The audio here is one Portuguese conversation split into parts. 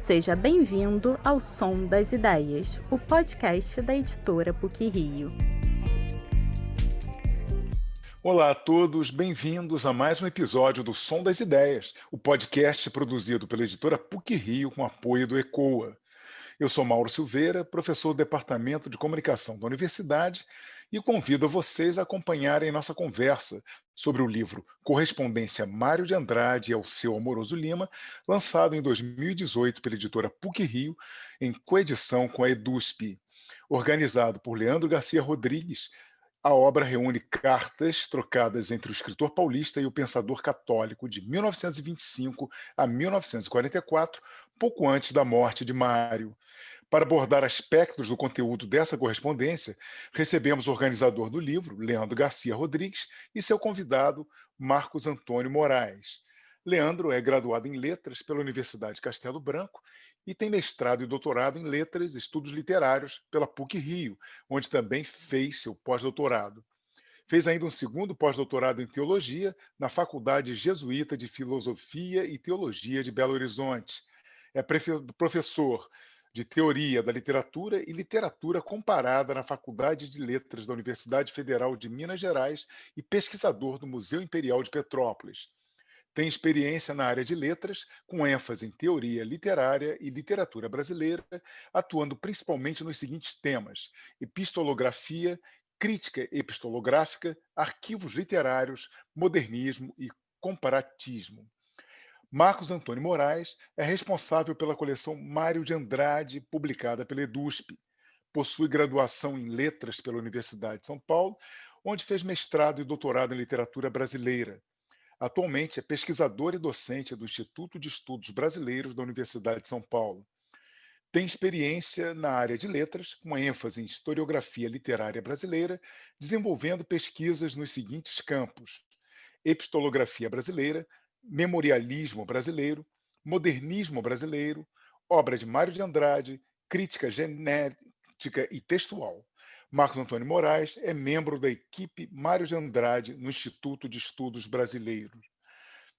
Seja bem-vindo ao Som das Ideias, o podcast da editora PUC-Rio. Olá a todos, bem-vindos a mais um episódio do Som das Ideias, o podcast produzido pela editora PUC-Rio com apoio do ECOA. Eu sou Mauro Silveira, professor do Departamento de Comunicação da Universidade e convido a vocês a acompanharem nossa conversa sobre o livro Correspondência Mário de Andrade e Alceu Amoroso Lima, lançado em 2018 pela editora PUC-Rio, em coedição com a EDUSP. Organizado por Leandro Garcia Rodrigues, a obra reúne cartas trocadas entre o escritor paulista e o pensador católico de 1925 a 1944, pouco antes da morte de Mário. Para abordar aspectos do conteúdo dessa correspondência, recebemos o organizador do livro, Leandro Garcia Rodrigues, e seu convidado, Marcos Antônio Moraes. Leandro é graduado em Letras pela Universidade Castelo Branco e tem mestrado e doutorado em Letras e Estudos Literários pela PUC-Rio, onde também fez seu pós-doutorado. Fez ainda um segundo pós-doutorado em Teologia na Faculdade Jesuíta de Filosofia e Teologia de Belo Horizonte. É professor de Teoria da Literatura e Literatura Comparada na Faculdade de Letras da Universidade Federal de Minas Gerais e pesquisador do Museu Imperial de Petrópolis. Tem experiência na área de letras, com ênfase em teoria literária e literatura brasileira, atuando principalmente nos seguintes temas: epistolografia, crítica epistolográfica, arquivos literários, modernismo e comparatismo. Marcos Antônio Moraes é responsável pela coleção Mário de Andrade, publicada pela EDUSP. Possui graduação em Letras pela Universidade de São Paulo, onde fez mestrado e doutorado em literatura brasileira. Atualmente é pesquisador e docente do Instituto de Estudos Brasileiros da Universidade de São Paulo. Tem experiência na área de letras, com ênfase em historiografia literária brasileira, desenvolvendo pesquisas nos seguintes campos: epistolografia brasileira, memorialismo brasileiro, modernismo brasileiro, obra de Mário de Andrade, crítica genética e textual. Marcos Antônio Moraes é membro da equipe Mário de Andrade no Instituto de Estudos Brasileiros.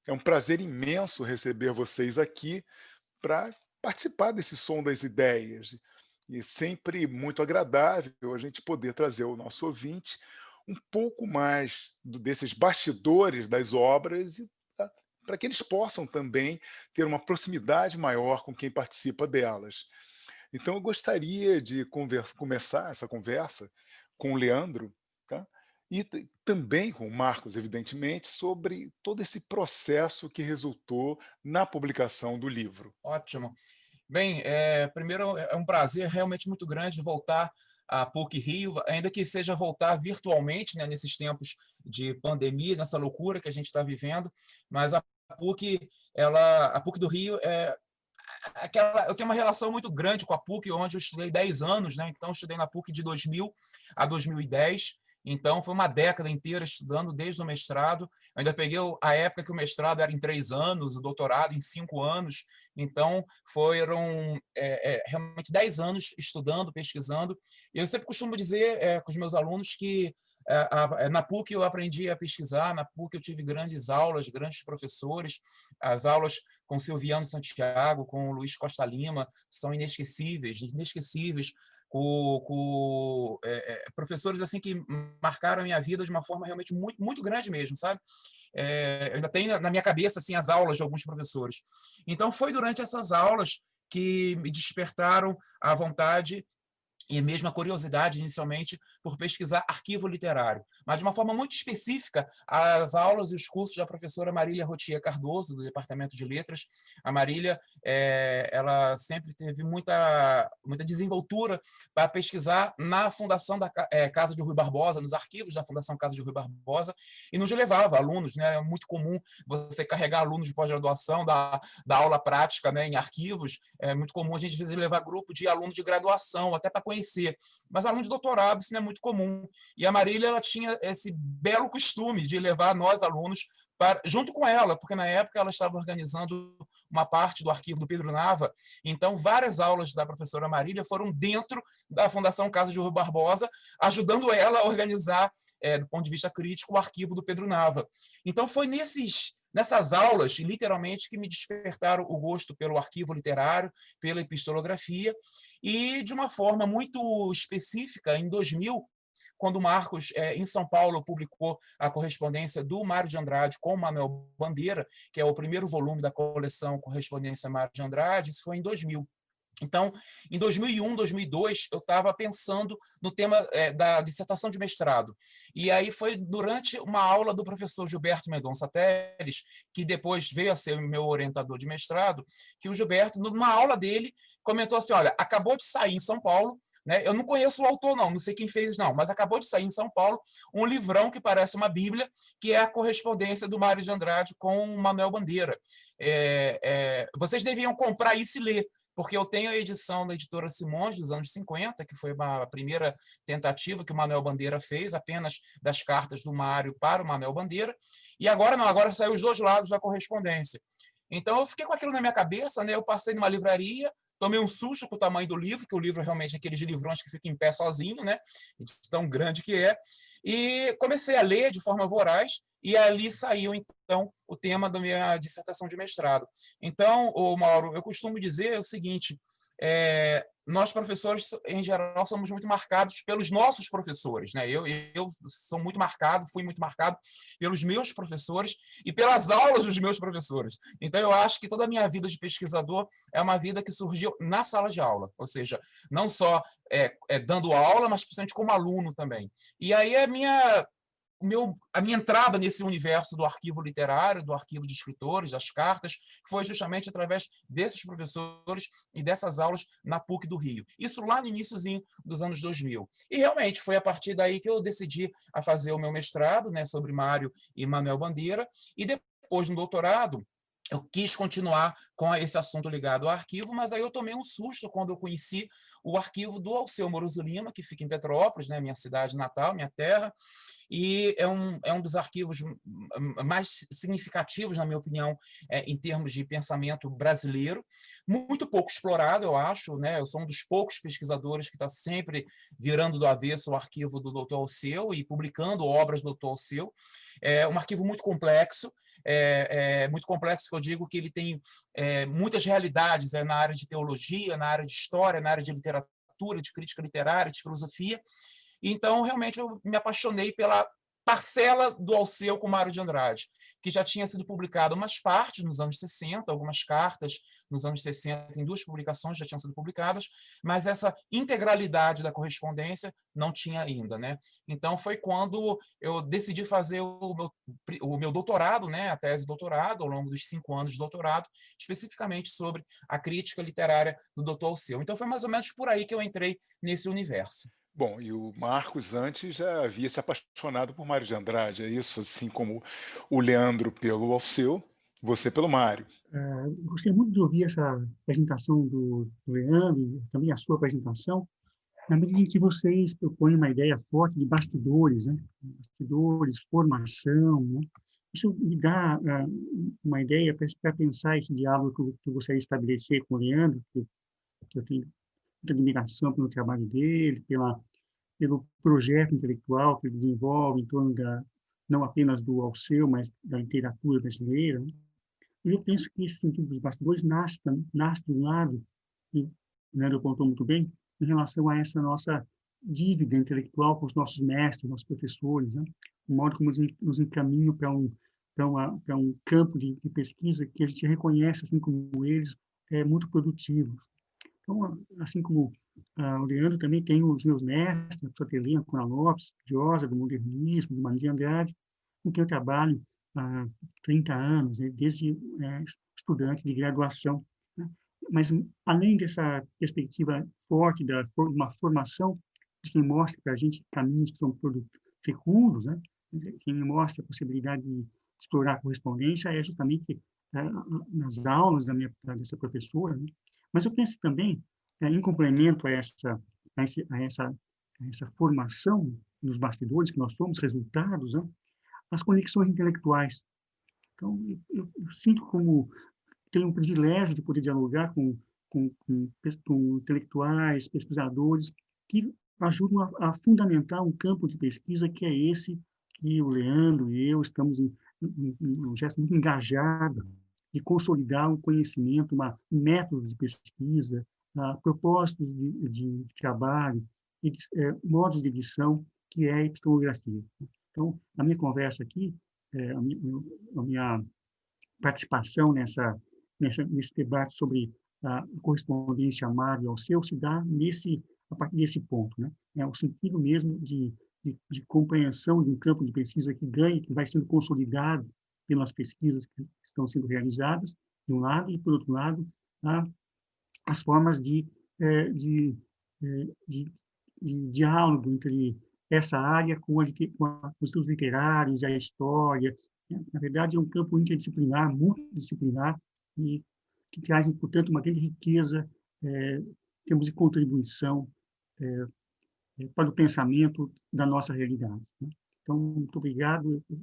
É um prazer imenso receber vocês aqui para participar desse Som das Ideias. E sempre muito agradável a gente poder trazer ao nosso ouvinte um pouco mais desses bastidores das obras e para que eles possam também ter uma proximidade maior com quem participa delas. Então, eu gostaria de começar essa conversa com o Leandro, tá? E também com o Marcos, evidentemente, sobre todo esse processo que resultou na publicação do livro. Ótimo. Bem, primeiro é um prazer realmente muito grande voltar à PUC-Rio, ainda que seja voltar virtualmente, né, nesses tempos de pandemia, nessa loucura que a gente está vivendo, mas a PUC, a PUC do Rio eu tenho uma relação muito grande com a PUC, onde eu estudei 10 anos, né? Então, eu estudei na PUC de 2000 a 2010, então foi uma década inteira estudando desde o mestrado. Eu ainda peguei a época que o mestrado era em 3 anos, o doutorado em 5 anos, então foram realmente 10 anos estudando, pesquisando. E eu sempre costumo dizer com os meus alunos que na PUC eu aprendi a pesquisar, na PUC eu tive grandes aulas, grandes professores, as aulas com Silviano Santiago, com Luiz Costa Lima, são inesquecíveis, inesquecíveis, com professores assim que marcaram a minha vida de uma forma realmente muito, muito grande mesmo, sabe? Eu ainda tenho na minha cabeça assim, as aulas de alguns professores. Então, foi durante essas aulas que me despertaram a vontade e mesmo a curiosidade, inicialmente, por pesquisar arquivo literário. Mas, de uma forma muito específica, as aulas e os cursos da professora Marília Rotier Cardoso, do Departamento de Letras. A Marília, ela sempre teve muita desenvoltura para pesquisar na Fundação da Casa de Rui Barbosa, nos arquivos da Fundação Casa de Rui Barbosa, e nos levava alunos, né? É muito comum você carregar alunos de pós-graduação, da aula prática, né, em arquivos. É muito comum a gente, às vezes, levar grupo de alunos de graduação, até para conhecer. Mas aluno de doutorado, isso não é muito comum. E a Marília, ela tinha esse belo costume de levar nós, alunos, junto com ela, porque na época ela estava organizando uma parte do arquivo do Pedro Nava. Então, várias aulas da professora Marília foram dentro da Fundação Casa de Rui Barbosa, ajudando ela a organizar, do ponto de vista crítico, o arquivo do Pedro Nava. Então, foi nesses nessas aulas, literalmente, que me despertaram o gosto pelo arquivo literário, pela epistolografia, e de uma forma muito específica, em 2000, quando o Marcos, em São Paulo, publicou a correspondência do Mário de Andrade com Manuel Bandeira, que é o primeiro volume da coleção Correspondência Mário de Andrade, isso foi em 2000. Então, em 2001, 2002, eu estava pensando no tema da dissertação de mestrado. E aí foi durante uma aula do professor Gilberto Mendonça Teles, que depois veio a ser meu orientador de mestrado, que o Gilberto, numa aula dele, comentou assim, olha, acabou de sair em São Paulo, né? Eu não conheço o autor, não sei quem fez, não, mas acabou de sair em São Paulo um livrão que parece uma Bíblia, que é a correspondência do Mário de Andrade com Manuel Bandeira. Vocês deviam comprar isso e ler, porque eu tenho a edição da editora Simões, dos anos 50, que foi a primeira tentativa que o Manuel Bandeira fez, apenas das cartas do Mário para o Manuel Bandeira, e agora não, agora saiu os dois lados da correspondência. Então eu fiquei com aquilo na minha cabeça, né? Eu passei numa livraria, tomei um susto com o tamanho do livro, que o livro realmente é aqueles livrões que ficam em pé sozinho, né? De tão grande que é, e comecei a ler de forma voraz, e ali saiu, então, o tema da minha dissertação de mestrado. Então, Mauro, eu costumo dizer o seguinte, nós, professores, em geral, somos muito marcados pelos nossos professores, né? Eu sou muito marcado, fui muito marcado pelos meus professores e pelas aulas dos meus professores. Então, eu acho que toda a minha vida de pesquisador é uma vida que surgiu na sala de aula, ou seja, não só dando aula, mas principalmente como aluno também. E aí a minha entrada nesse universo do arquivo literário, do arquivo de escritores, das cartas, foi justamente através desses professores e dessas aulas na PUC do Rio. Isso lá no iniciozinho dos anos 2000. E realmente foi a partir daí que eu decidi a fazer o meu mestrado, né, sobre Mário e Manuel Bandeira, e depois no doutorado, eu quis continuar com esse assunto ligado ao arquivo, mas aí eu tomei um susto quando eu conheci o arquivo do Alceu Moroso Lima, que fica em Petrópolis, né, minha cidade natal, minha terra, e é um dos arquivos mais significativos, na minha opinião, em termos de pensamento brasileiro, muito pouco explorado, eu acho, né? Eu sou um dos poucos pesquisadores que está sempre virando do avesso o arquivo do Dr. Alceu e publicando obras do Dr. Alceu. É um arquivo muito complexo, muito complexo que eu digo que ele tem muitas realidades na área de teologia, na área de história, na área de literatura, de crítica literária, de filosofia. Então, realmente, eu me apaixonei pela parcela do Alceu com Mário de Andrade, que já tinha sido publicado umas partes nos anos 60, algumas cartas nos anos 60, em 2 publicações já tinham sido publicadas, mas essa integralidade da correspondência não tinha ainda, né? Então, foi quando eu decidi fazer o meu doutorado, né, a tese de doutorado, ao longo dos 5 anos de doutorado, especificamente sobre a crítica literária do Dr. Alceu. Então, foi mais ou menos por aí que eu entrei nesse universo. Bom, e o Marcos antes já havia se apaixonado por Mário de Andrade, é isso? Assim como o Leandro pelo Alceu, você pelo Mário. Gostei muito de ouvir essa apresentação do Leandro, e também a sua apresentação, na medida em que vocês propõem uma ideia forte de bastidores, né? Bastidores, formação, né? Isso me dá uma ideia para pensar esse diálogo que eu gostaria de estabelecer com o Leandro, que eu tenho muita admiração pelo trabalho dele, pelo projeto intelectual que ele desenvolve em torno não apenas do Alceu, mas da literatura brasileira, né? E eu penso que esse sentido dos bastidores nasce de um lado, e o Leandro apontou muito bem, em relação a essa nossa dívida intelectual com os nossos mestres, nossos professores, né? O modo como eles nos encaminham para um campo de pesquisa que a gente reconhece, assim como eles, é muito produtivo. Então, assim como o Leandro também tem os meus mestres, a professora Telina Cunha Lopes, estudiosa do modernismo, do Mário de Andrade, com quem eu trabalho há 30 anos, né, desde estudante de graduação, né? Mas, além dessa perspectiva forte de uma formação de quem mostra para a gente caminhos que são fecundos, né? Quem me mostra a possibilidade de explorar a correspondência é justamente nas aulas dessa professora, né? Mas eu penso também, em complemento a essa formação nos bastidores que nós somos, resultados, né? As conexões intelectuais. Então, eu sinto como tenho o privilégio de poder dialogar com intelectuais, pesquisadores, que ajudam a fundamentar um campo de pesquisa que é esse que o Leandro e eu estamos em um gesto muito engajado de consolidar um conhecimento, métodos de pesquisa, propósitos de trabalho, modos de edição, que é a epistolografia. Então, a minha conversa aqui, a minha participação nesse debate sobre a correspondência amável ao seu se dá a partir desse ponto, né? É o sentido mesmo de compreensão de um campo de pesquisa que vai sendo consolidado pelas pesquisas que estão sendo realizadas, de um lado, e, por outro lado, as formas de diálogo entre essa área com os estudos literários, a história. Na verdade, é um campo interdisciplinar, multidisciplinar, e que traz, portanto, uma grande riqueza em termos de contribuição para o pensamento da nossa realidade, né? Então, muito obrigado. Eu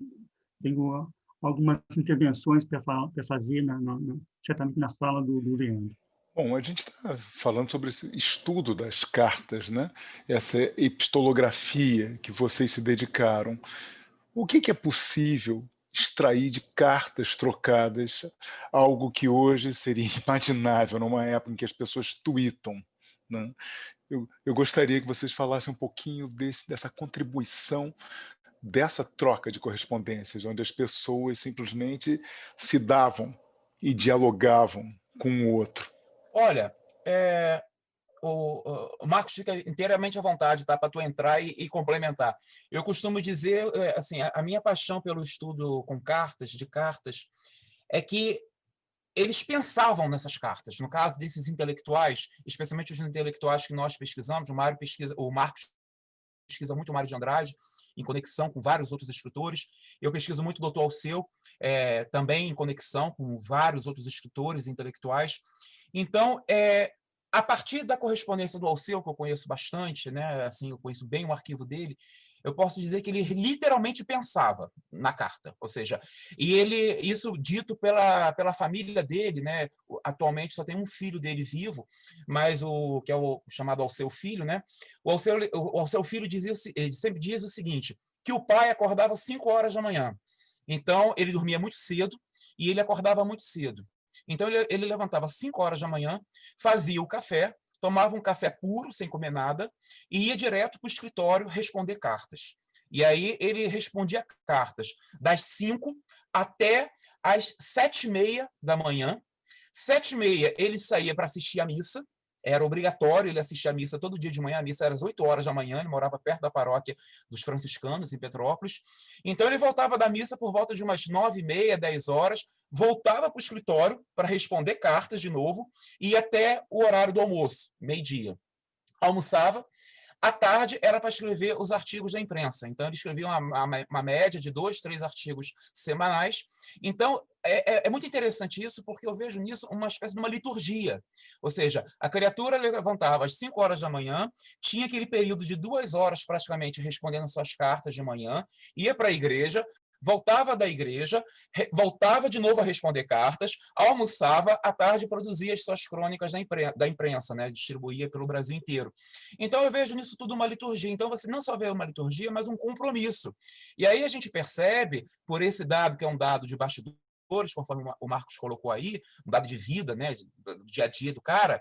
tenho algumas intervenções para fazer, certamente na fala do Leandro. Bom, a gente está falando sobre esse estudo das cartas, né? Essa epistolografia que vocês se dedicaram. O que é possível extrair de cartas trocadas, algo que hoje seria inimaginável numa época em que as pessoas tweetam, né? Eu gostaria que vocês falassem um pouquinho dessa contribuição, dessa troca de correspondências, onde as pessoas simplesmente se davam e dialogavam com o outro. Olha, o Marcos fica inteiramente à vontade, tá, para tu entrar e complementar. Eu costumo dizer, assim, a minha paixão pelo estudo de cartas, é que eles pensavam nessas cartas. No caso desses intelectuais, especialmente os intelectuais que nós pesquisamos, o Marcos pesquisa muito o Mário de Andrade, em conexão com vários outros escritores. Eu pesquiso muito o Dr. Alceu, também em conexão com vários outros escritores e intelectuais. Então, a partir da correspondência do Alceu, que eu conheço bastante, né, assim, eu conheço bem o arquivo dele, eu posso dizer que ele literalmente pensava na carta, ou seja, isso dito pela família dele, né? Atualmente só tem um filho dele vivo, mas que é o chamado Alceu Filho, né? O Alceu Filho ele sempre diz o seguinte, que o pai acordava às 5 horas da manhã, então ele dormia muito cedo e ele acordava muito cedo. Então ele levantava às 5 horas da manhã, fazia o café, tomava um café puro, sem comer nada, e ia direto para o escritório responder cartas. E aí ele respondia cartas das 5 até às 7h30 da manhã. 7h30 ele saía para assistir a missa, era obrigatório ele assistir a missa todo dia de manhã, a missa era às 8 horas da manhã, ele morava perto da paróquia dos franciscanos, em Petrópolis. Então ele voltava da missa por volta de umas 9h30, 10 horas, voltava para o escritório para responder cartas de novo, e ia até o horário do almoço, meio-dia. Almoçava, à tarde era para escrever os artigos da imprensa. Então, ele escrevia uma média de 2, 3 artigos semanais. Então, é muito interessante isso, porque eu vejo nisso uma espécie de uma liturgia. Ou seja, a criatura levantava às 5 horas da manhã, tinha aquele período de 2 horas praticamente respondendo suas cartas de manhã, ia para a igreja, voltava da igreja, voltava de novo a responder cartas, almoçava, à tarde produzia as suas crônicas da imprensa, né? Distribuía pelo Brasil inteiro. Então eu vejo nisso tudo uma liturgia. Então você não só vê uma liturgia, mas um compromisso. E aí a gente percebe, por esse dado que é um dado de bastidores, conforme o Marcos colocou aí, um dado de vida, né? Do dia a dia do cara,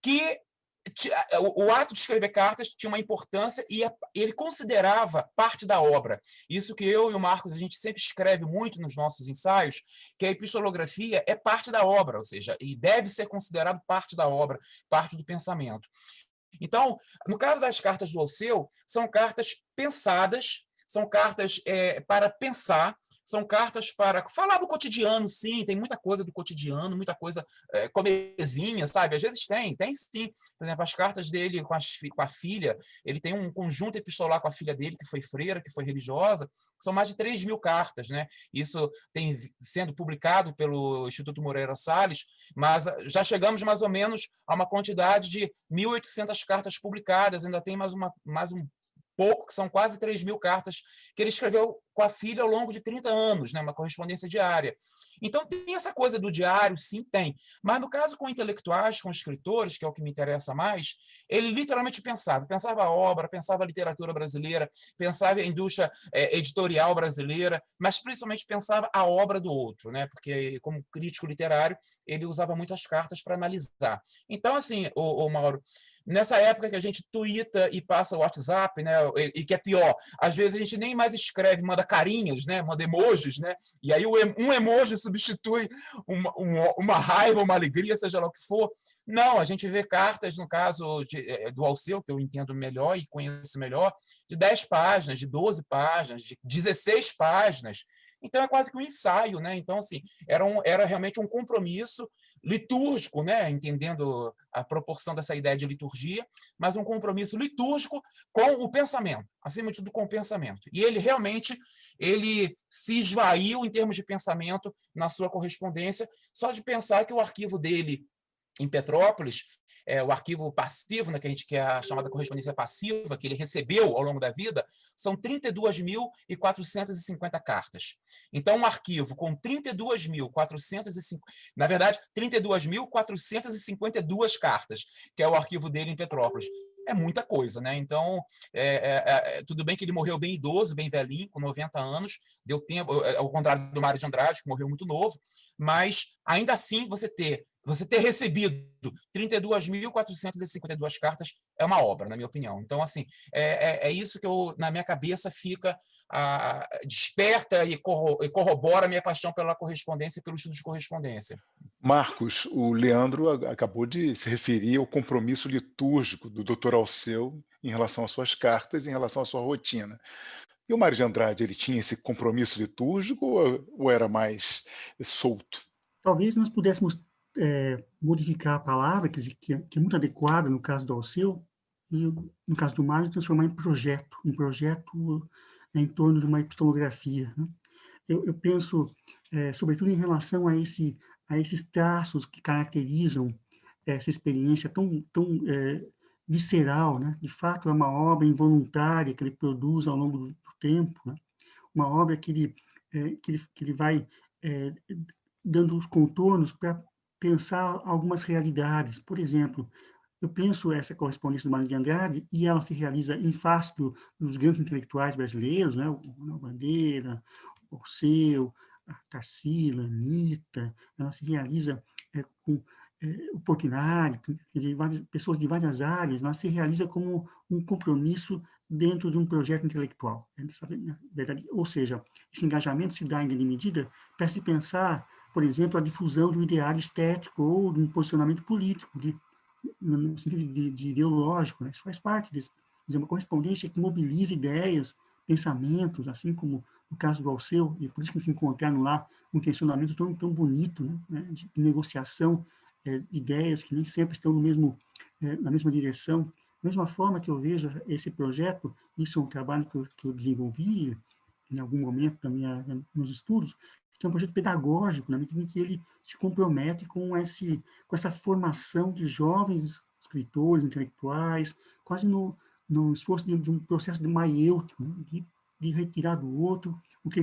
que o ato de escrever cartas tinha uma importância e ele considerava parte da obra. Isso que eu e o Marcos, a gente sempre escreve muito nos nossos ensaios, que a epistolografia é parte da obra, ou seja, e deve ser considerado parte da obra, parte do pensamento. Então, no caso das cartas do Alceu, são cartas pensadas, são cartas para pensar, são cartas para falar do cotidiano, sim, tem muita coisa do cotidiano, muita coisa comezinha, sabe? Às vezes tem sim. Por exemplo, as cartas dele com a filha, ele tem um conjunto epistolar com a filha dele, que foi freira, que foi religiosa, são mais de 3.000 cartas, né? Isso tem sendo publicado pelo Instituto Moreira Salles, mas já chegamos mais ou menos a uma quantidade de 1.800 cartas publicadas, ainda tem mais um pouco, que são quase 3.000 cartas que ele escreveu com a filha ao longo de 30 anos, né? Uma correspondência diária. Então, tem essa coisa do diário, sim, tem. Mas, no caso com intelectuais, com escritores, que é o que me interessa mais, ele literalmente pensava a obra, pensava a literatura brasileira, pensava a indústria editorial brasileira, mas principalmente pensava a obra do outro, né? Porque, como crítico literário, ele usava muitas cartas para analisar. Então, assim, o Mauro, nessa época que a gente tuita e passa o WhatsApp, né, e que é pior, às vezes a gente nem mais escreve, manda carinhos, né, manda emojis, né, e aí um emoji substitui uma raiva, uma alegria, seja lá o que for. Não, a gente vê cartas, no caso do Alceu, que eu entendo melhor e conheço melhor, de 10 páginas, de 12 páginas, de 16 páginas. Então, é quase que um ensaio, né? Então, assim, era realmente um compromisso litúrgico, né? Entendendo a proporção dessa ideia de liturgia, mas um compromisso litúrgico com o pensamento, acima de tudo com o pensamento. E ele realmente se esvaiu em termos de pensamento na sua correspondência, só de pensar que o arquivo dele em Petrópolis, o arquivo passivo, né, que é a chamada correspondência passiva, que ele recebeu ao longo da vida, são 32.450 cartas. Então, um arquivo com 32.450, na verdade, 32.452 cartas, que é o arquivo dele em Petrópolis. É muita coisa, né? Então, tudo bem que ele morreu bem idoso, bem velhinho, com 90 anos, deu tempo, ao contrário do Mário de Andrade, que morreu muito novo, mas, ainda assim, você ter recebido 32.452 cartas é uma obra, na minha opinião. Então, assim, é isso que na minha cabeça fica, desperta e corrobora a minha paixão pela correspondência e pelo estudo de correspondência. Marcos, o Leandro acabou de se referir ao compromisso litúrgico do Dr. Alceu em relação às suas cartas, em relação à sua rotina. E o Mário de Andrade, ele tinha esse compromisso litúrgico ou era mais solto? Talvez nós pudéssemos modificar a palavra, quer dizer, que é muito adequada no caso do Alceu, e no caso do Mário, transformar em projeto, em torno de uma epistolografia, né? Eu penso, sobretudo em relação a esses traços que caracterizam essa experiência tão visceral, né? De fato, é uma obra involuntária que ele produz ao longo do tempo, né? Uma obra que ele vai dando os contornos para pensar algumas realidades. Por exemplo, eu penso essa correspondência do Mário de Andrade, e ela se realiza em face dos grandes intelectuais brasileiros, né? O Manuel Bandeira, o Alceu, a Tarsila, a Anitta, ela se realiza com o Portinari, quer dizer, pessoas de várias áreas, ela se realiza como um compromisso dentro de um projeto intelectual. Ou seja, esse engajamento se dá em grande medida para se pensar, por exemplo, a difusão de um ideário estético ou de um posicionamento político, no sentido de ideológico, né? Isso faz parte disso. Quer dizer, uma correspondência que mobiliza ideias, pensamentos, assim como no caso do Alceu, e por isso que se encontraram lá um tensionamento tão bonito, né? De negociação, ideias que nem sempre estão na mesma direção. Da mesma forma que eu vejo esse projeto, isso é um trabalho que eu desenvolvi em algum momento nos estudos, que é um projeto pedagógico, na medida em que ele se compromete com essa formação de jovens escritores, intelectuais, quase no esforço de um processo de maiêutica, né? de retirar do outro o que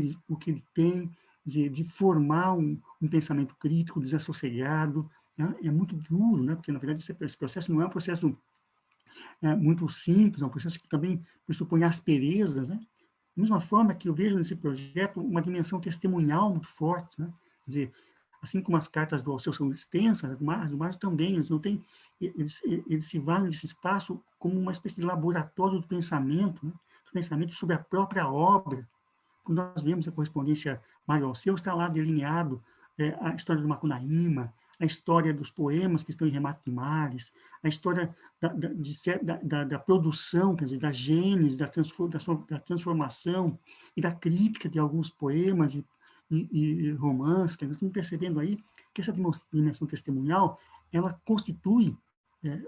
ele tem, de formar um pensamento crítico, desassossegado, né? É muito duro, né? Porque, na verdade, esse processo não é um processo muito simples, é um processo que também pressupõe asperezas, né? Da mesma forma que eu vejo nesse projeto uma dimensão testemunhal muito forte, né? Quer dizer, assim como as cartas do Alceu são extensas, do Mário também, eles se valem desse espaço como uma espécie de laboratório do pensamento, né? Do pensamento sobre a própria obra. Quando nós vemos a correspondência Mário-Alceu, está lá delineado a história do Macunaíma, a história dos poemas que estão em Remate de Mares, a história da produção, quer dizer, da gênese, da transformação e da crítica de alguns poemas e romances. Nós estamos percebendo aí que essa dimensão testemunhal, ela constitui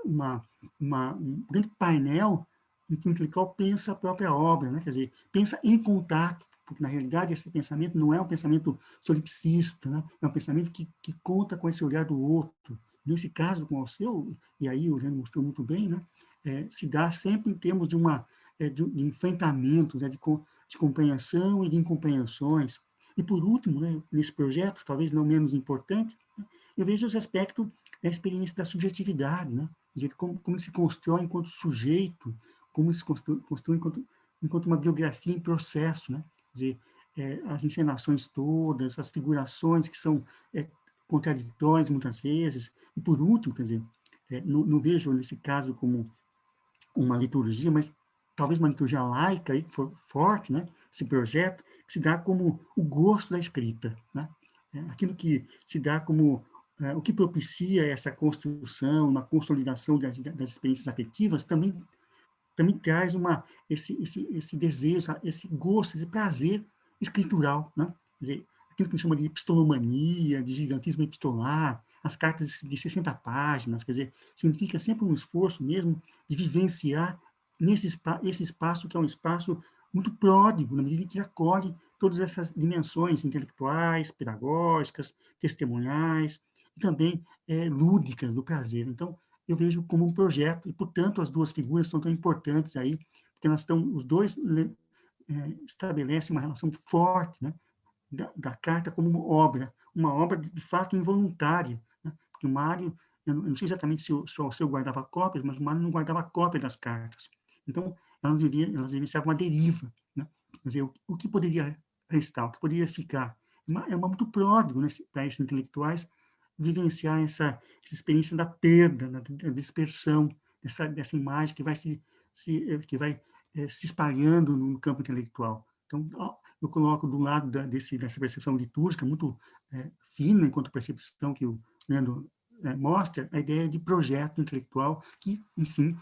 um grande painel em que o intelectual pensa a própria obra, né? Quer dizer, pensa em contato, porque, na realidade, esse pensamento não é um pensamento solipsista, né? É um pensamento que conta com esse olhar do outro. Nesse caso, com o Alceu, e aí o Jânio mostrou muito bem, né? Se dá sempre em termos de enfrentamento, né? de compreensão e de incompreensões. E, por último, né, nesse projeto, talvez não menos importante, né, eu vejo esse aspecto da experiência da subjetividade, né? Quer dizer, como se constrói enquanto sujeito, como se constrói enquanto uma biografia em processo, né? Quer dizer, as encenações todas, as figurações que são contraditórias muitas vezes, e por último, quer dizer, não vejo nesse caso como uma liturgia, mas talvez uma liturgia laica aí, forte, né? Esse projeto que se dá como o gosto da escrita, né? Aquilo que se dá como o que propicia essa construção, uma consolidação das experiências afetivas, também traz esse desejo, esse gosto, esse prazer escritural, né? Quer dizer, aquilo que a gente chama de epistolomania, de gigantismo epistolar, as cartas de 60 páginas, quer dizer, significa sempre um esforço mesmo de vivenciar esse espaço que é um espaço muito pródigo, na medida em que acolhe todas essas dimensões intelectuais, pedagógicas, testemunhais, e também lúdicas do prazer. Então, eu vejo como um projeto, e, portanto, as duas figuras são tão importantes aí, porque os dois estabelecem uma relação forte, né, da carta como uma obra de fato involuntária, né, porque o Mário, eu não sei exatamente se o Alceu guardava cópias, mas o Mário não guardava cópia das cartas. Então, elas vivenciavam uma deriva, né? Quer dizer, o que poderia restar, o que poderia ficar. É muito pródigo, né, para esses intelectuais vivenciar essa experiência da perda, da dispersão, dessa imagem que vai se espalhando no campo intelectual. Então, eu coloco do lado dessa percepção litúrgica, muito fina, enquanto percepção que o Leandro mostra, a ideia de projeto intelectual que, enfim,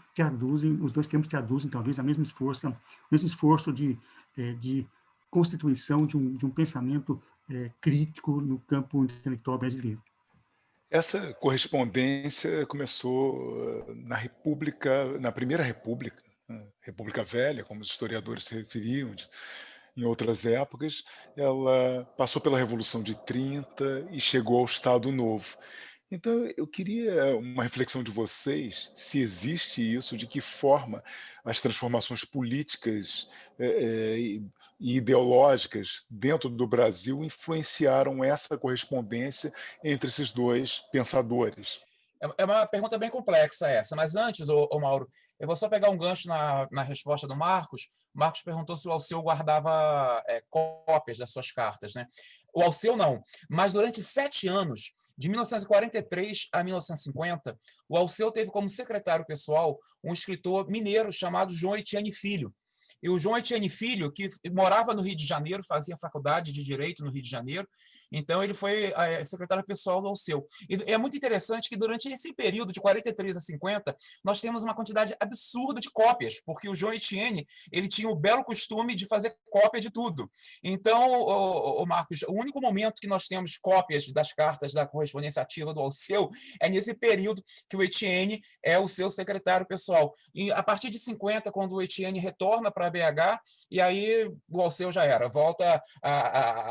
os dois termos traduzem talvez o mesmo esforço de constituição de um pensamento crítico no campo intelectual brasileiro. Essa correspondência começou na Primeira República, né? República Velha, como os historiadores se referiam, em outras épocas. Ela passou pela Revolução de 30 e chegou ao Estado Novo. Então, eu queria uma reflexão de vocês, se existe isso, de que forma as transformações políticas e ideológicas dentro do Brasil influenciaram essa correspondência entre esses dois pensadores. É uma pergunta bem complexa essa, mas antes, Mauro, eu vou só pegar um gancho na resposta do Marcos. O Marcos perguntou se o Alceu guardava cópias das suas cartas, né? O Alceu não, mas durante 7 anos, de 1943 a 1950, o Alceu teve como secretário pessoal um escritor mineiro chamado João Etienne Filho. E o João Etienne Filho, que morava no Rio de Janeiro, fazia faculdade de Direito no Rio de Janeiro, então ele foi secretário pessoal do Alceu. E é muito interessante que durante esse período de 43 a 50, nós temos uma quantidade absurda de cópias, porque o João Etienne, ele tinha o belo costume de fazer cópia de tudo. Então, Marcos, o único momento que nós temos cópias das cartas da correspondência ativa do Alceu é nesse período que o Etienne é o seu secretário pessoal. E a partir de 50, quando o Etienne retorna para a BH, e aí o Alceu já era, volta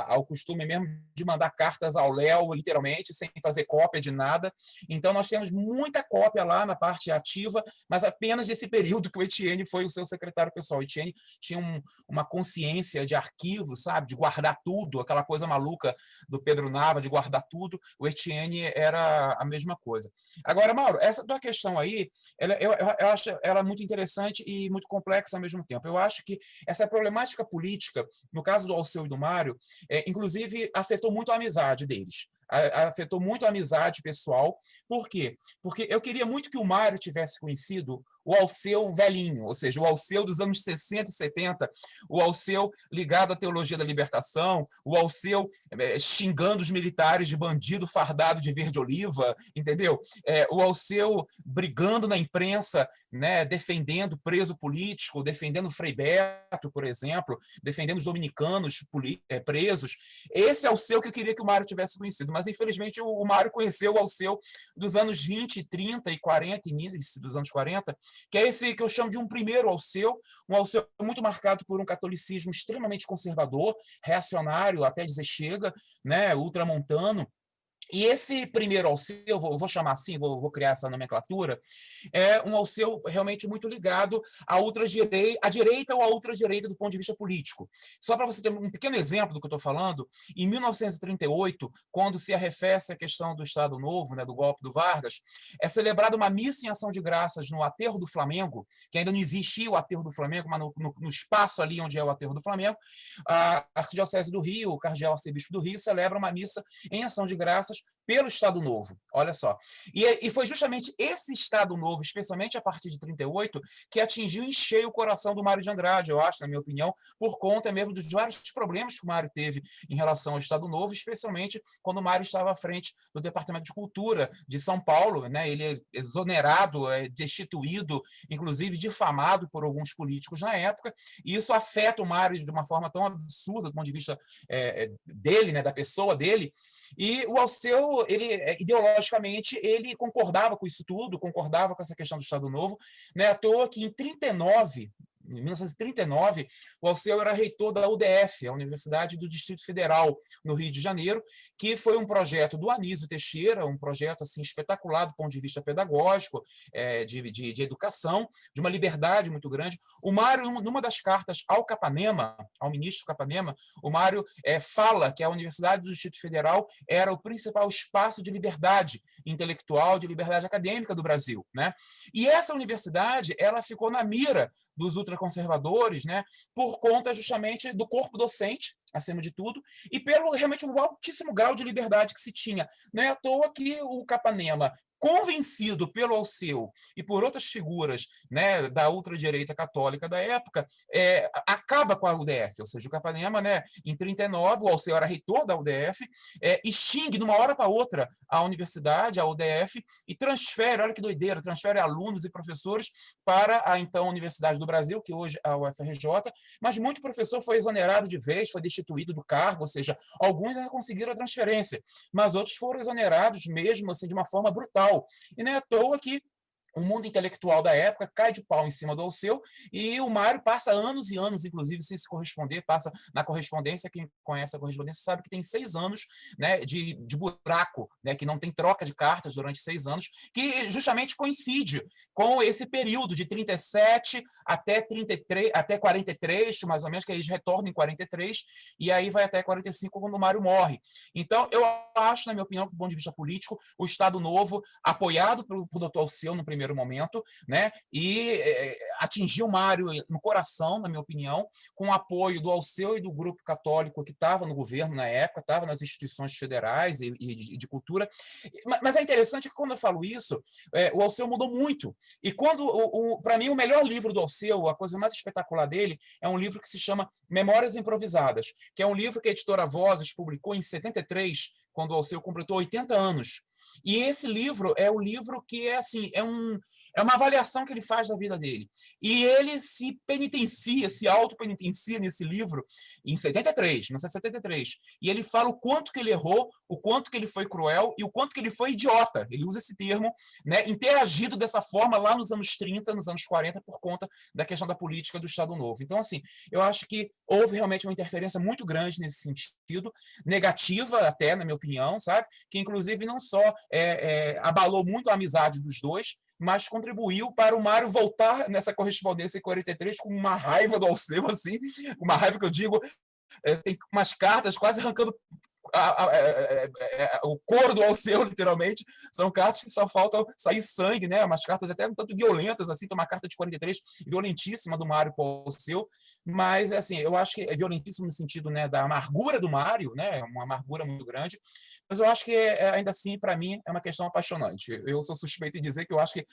ao costume mesmo de mandar cartas ao Léo, literalmente, sem fazer cópia de nada. Então, nós temos muita cópia lá na parte ativa, mas apenas desse período que o Etienne foi o seu secretário pessoal. O Etienne tinha uma consciência de arquivo, sabe? De guardar tudo, aquela coisa maluca do Pedro Nava, de guardar tudo. O Etienne era a mesma coisa. Agora, Mauro, essa tua questão aí, eu acho ela muito interessante e muito complexa ao mesmo tempo. Eu acho que essa problemática política, no caso do Alceu e do Mário, inclusive afetou muito a amizade deles. Afetou muito a amizade pessoal. Por quê? Porque eu queria muito que o Mário tivesse conhecido o Alceu velhinho, ou seja, o Alceu dos anos 60 e 70, o Alceu ligado à teologia da libertação, o Alceu xingando os militares de bandido fardado de verde-oliva, entendeu? O Alceu brigando na imprensa, né, defendendo preso político, defendendo Frei Beto, por exemplo, defendendo os dominicanos presos. Esse Alceu que eu queria que o Mário tivesse conhecido, mas infelizmente o Mário conheceu o Alceu dos anos 20, 30 e 40, início dos anos 40, que é esse que eu chamo de um primeiro Alceu, um Alceu muito marcado por um catolicismo extremamente conservador, reacionário, até dizer chega, né, ultramontano, E esse primeiro Alceu, vou chamar assim, vou criar essa nomenclatura, é um Alceu realmente muito ligado à ultradireita, à direita ou à ultradireita do ponto de vista político. Só para você ter um pequeno exemplo do que eu estou falando, em 1938, quando se arrefece a questão do Estado Novo, né, do golpe do Vargas, é celebrada uma missa em ação de graças no Aterro do Flamengo, que ainda não existia o Aterro do Flamengo, mas no espaço ali onde é o Aterro do Flamengo, a Arquidiocese do Rio, o cardeal arcebispo do Rio, celebra uma missa em ação de graças pelo Estado Novo, olha só. E foi justamente esse Estado Novo, especialmente a partir de 38, que atingiu em cheio o coração do Mário de Andrade, eu acho, na minha opinião, por conta mesmo dos vários problemas que o Mário teve em relação ao Estado Novo, especialmente quando o Mário estava à frente do Departamento de Cultura de São Paulo, né? Ele é exonerado, é destituído, inclusive difamado por alguns políticos na época, e isso afeta o Mário de uma forma tão absurda do ponto de vista dele, né, da pessoa dele. E o Alceu, ele ideologicamente, ele concordava com isso tudo, concordava com essa questão do Estado Novo, né? À toa que em 1939, o Alceu era reitor da UDF, a Universidade do Distrito Federal, no Rio de Janeiro, que foi um projeto do Anísio Teixeira, um projeto assim espetacular do ponto de vista pedagógico, de educação, de uma liberdade muito grande. O Mário, numa das cartas ao Capanema, ao ministro Capanema, o Mário fala que a Universidade do Distrito Federal era o principal espaço de liberdade intelectual, de liberdade acadêmica do Brasil, né? E essa universidade, ela ficou na mira dos ultraconservadores, né, por conta justamente do corpo docente, acima de tudo, e pelo realmente um altíssimo grau de liberdade que se tinha. Não é à toa que o Capanema, convencido pelo Alceu e por outras figuras, né, da ultradireita católica da época, acaba com a UDF, ou seja, o Capanema, né, em 39, o Alceu era reitor da UDF, extingue de uma hora para outra a universidade, a UDF, e transfere, olha que doideira, transfere alunos e professores para a então Universidade do Brasil, que hoje é a UFRJ, mas muito professor foi exonerado de vez, foi destituído do cargo, ou seja, alguns ainda conseguiram a transferência, mas outros foram exonerados mesmo assim de uma forma brutal. E não é à toa que o mundo intelectual da época cai de pau em cima do Alceu e o Mário passa anos e anos, inclusive, sem se corresponder, passa na correspondência, quem conhece a correspondência sabe que tem 6 anos, né, de buraco, né, que não tem troca de cartas durante 6 anos, que justamente coincide com esse período de 37 até 33, até 43, mais ou menos, que eles retornam em 43, e aí vai até 45 quando o Mário morre. Então, eu acho, na minha opinião, do ponto de vista político, o Estado Novo, apoiado pelo Dr. Alceu no primeiro momento, né, e atingiu o Mário no coração, na minha opinião, com o apoio do Alceu e do grupo católico que estava no governo na época, estava nas instituições federais e de cultura. Mas é interessante que quando eu falo isso, o Alceu mudou muito. E quando, para mim, o melhor livro do Alceu, a coisa mais espetacular dele, é um livro que se chama Memórias Improvisadas, que é um livro que a editora Vozes publicou em 73, quando o Alceu completou 80 anos. E esse livro é o livro que é assim, é uma avaliação que ele faz da vida dele. E ele se penitencia, se autopenitencia nesse livro em 73, 1973. E ele fala o quanto que ele errou, o quanto que ele foi cruel e o quanto que ele foi idiota. Ele usa esse termo, né, interagido dessa forma lá nos anos 30, nos anos 40, por conta da questão da política do Estado Novo. Então, assim, eu acho que houve realmente uma interferência muito grande nesse sentido, negativa até, na minha opinião, sabe? Que, inclusive, não só abalou muito a amizade dos dois, mas contribuiu para o Mário voltar nessa correspondência em 43 com uma raiva do Alceu, assim, uma raiva que eu digo, tem umas cartas quase arrancando o couro do Alceu, literalmente, são cartas que só faltam sair sangue, né? Umas cartas até um tanto violentas, assim, tem uma carta de 43 violentíssima do Mário para o Alceu, mas, assim, eu acho que é violentíssimo no sentido, né, da amargura do Mário, né? Uma amargura muito grande, mas eu acho que, ainda assim, para mim, é uma questão apaixonante. Eu sou suspeito em dizer que eu acho que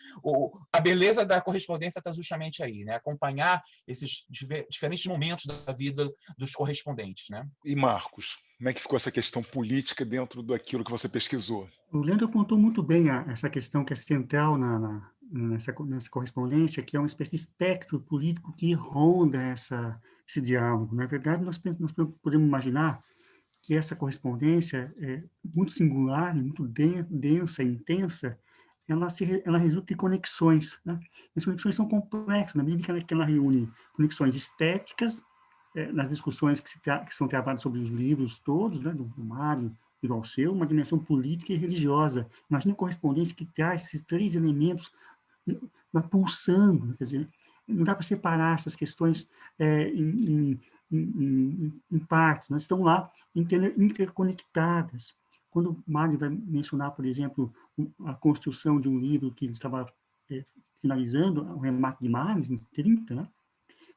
a beleza da correspondência está justamente aí, né? Acompanhar esses diferentes momentos da vida dos correspondentes, né? E Marcos, como é que ficou essa questão política dentro daquilo que você pesquisou? O Leandro apontou muito bem essa questão que é central nessa correspondência, que é uma espécie de espectro político que ronda esse diálogo. Na verdade, nós podemos imaginar que essa correspondência é muito singular, muito densa e intensa, ela resulta em conexões, né? As conexões são complexas, na medida que ela reúne conexões estéticas, nas discussões que são travadas sobre os livros todos, né, do Mário, e do Alceu, uma dimensão política e religiosa. Imagina uma correspondência que traz esses três elementos pulsando, quer dizer, não dá para separar essas questões em partes, mas estão lá interconectadas. Quando o Mário vai mencionar, por exemplo, a construção de um livro que ele estava finalizando, o Remate de Mares, em 30, né?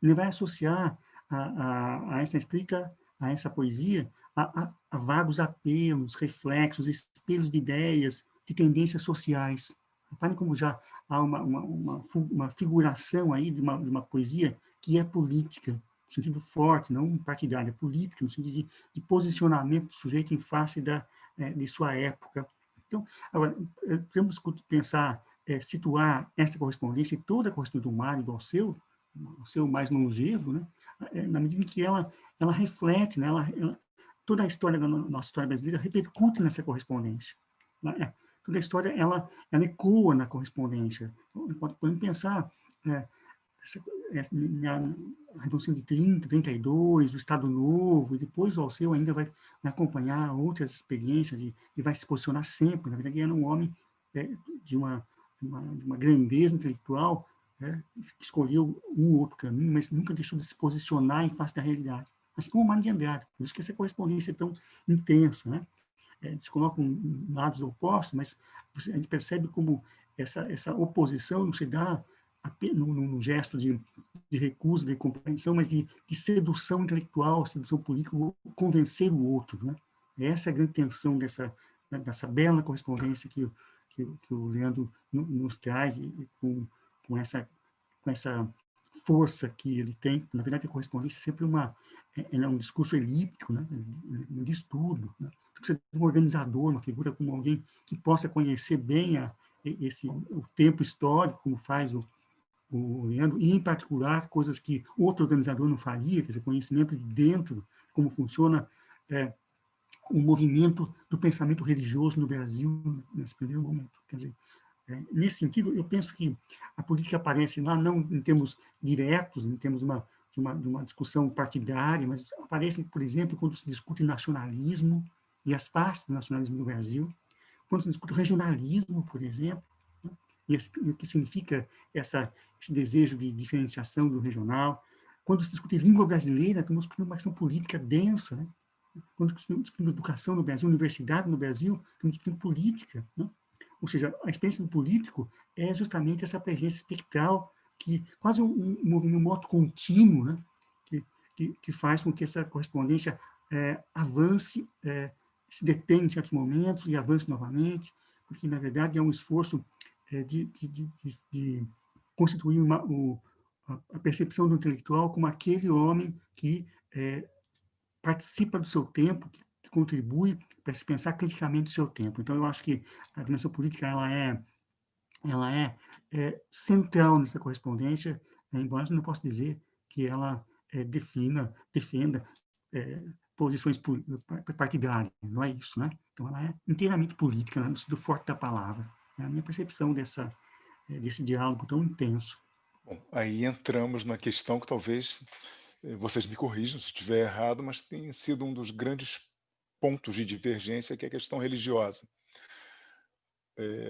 Ele vai associar a essa escrita, a essa poesia, a vagos apelos, reflexos, espelhos de ideias, de tendências sociais. Reparem como já há uma figuração aí de uma poesia que é política, no sentido forte, não partidário, é política, no sentido de posicionamento do sujeito em face de sua época. Então, agora, temos que pensar, situar essa correspondência e toda a correspondência do Mário e do Alceu, o seu mais longevo, né, na medida em que ela reflete, né, toda a história da nossa história brasileira repercute nessa correspondência. Toda a história ela ecoa na correspondência. Podemos pensar a Revolução de 30, 32, o Estado Novo, e depois o Alceu ainda vai acompanhar outras experiências e vai se posicionar sempre. Na verdade, ele era um homem de uma grandeza intelectual, que escolheu um ou outro caminho, mas nunca deixou de se posicionar em face da realidade. Assim como o Mário de Andrade. Por isso que essa correspondência é tão intensa, né? Se colocam em lados opostos, mas a gente percebe como essa oposição não se dá num gesto de recusa, de compreensão, mas de sedução intelectual, sedução política, convencer o outro, né? Essa é a grande tensão dessa bela correspondência que o Leandro nos traz, e com essa força que ele tem. Na verdade, a correspondência é sempre é um discurso elíptico, né? De estudo, né? Precisa de um organizador, uma figura como alguém que possa conhecer bem o tempo histórico, como faz o Leandro, e, em particular, coisas que outro organizador não faria, quer dizer, conhecimento de dentro, como funciona o movimento do pensamento religioso no Brasil nesse primeiro momento. Quer dizer, nesse sentido, eu penso que a política aparece lá não em termos diretos, em termos de uma discussão partidária, mas aparece, por exemplo, quando se discute nacionalismo e as faces do nacionalismo no Brasil, quando se discute o regionalismo, por exemplo, né? E o que significa esse desejo de diferenciação do regional, quando se discute língua brasileira, estamos discutindo uma questão política densa, né? Quando estamos discutindo educação no Brasil, universidade no Brasil, estamos discutindo política, né? Ou seja, a experiência do político é justamente essa presença espectral, que quase um moto contínuo, né? que faz com que essa correspondência avance, se detém em certos momentos e avance novamente, porque, na verdade, é um esforço de constituir a percepção do intelectual como aquele homem que participa do seu tempo, que contribui para se pensar criticamente o seu tempo. Então, eu acho que a dimensão política ela é central nessa correspondência, embora eu não possa dizer que ela defenda posições partidárias, não é isso, né? Então, ela é inteiramente política, no sentido forte da palavra. É a minha percepção desse diálogo tão intenso. Bom, aí entramos na questão que talvez vocês me corrijam se estiver errado, mas tem sido um dos grandes pontos de divergência, que é a questão religiosa.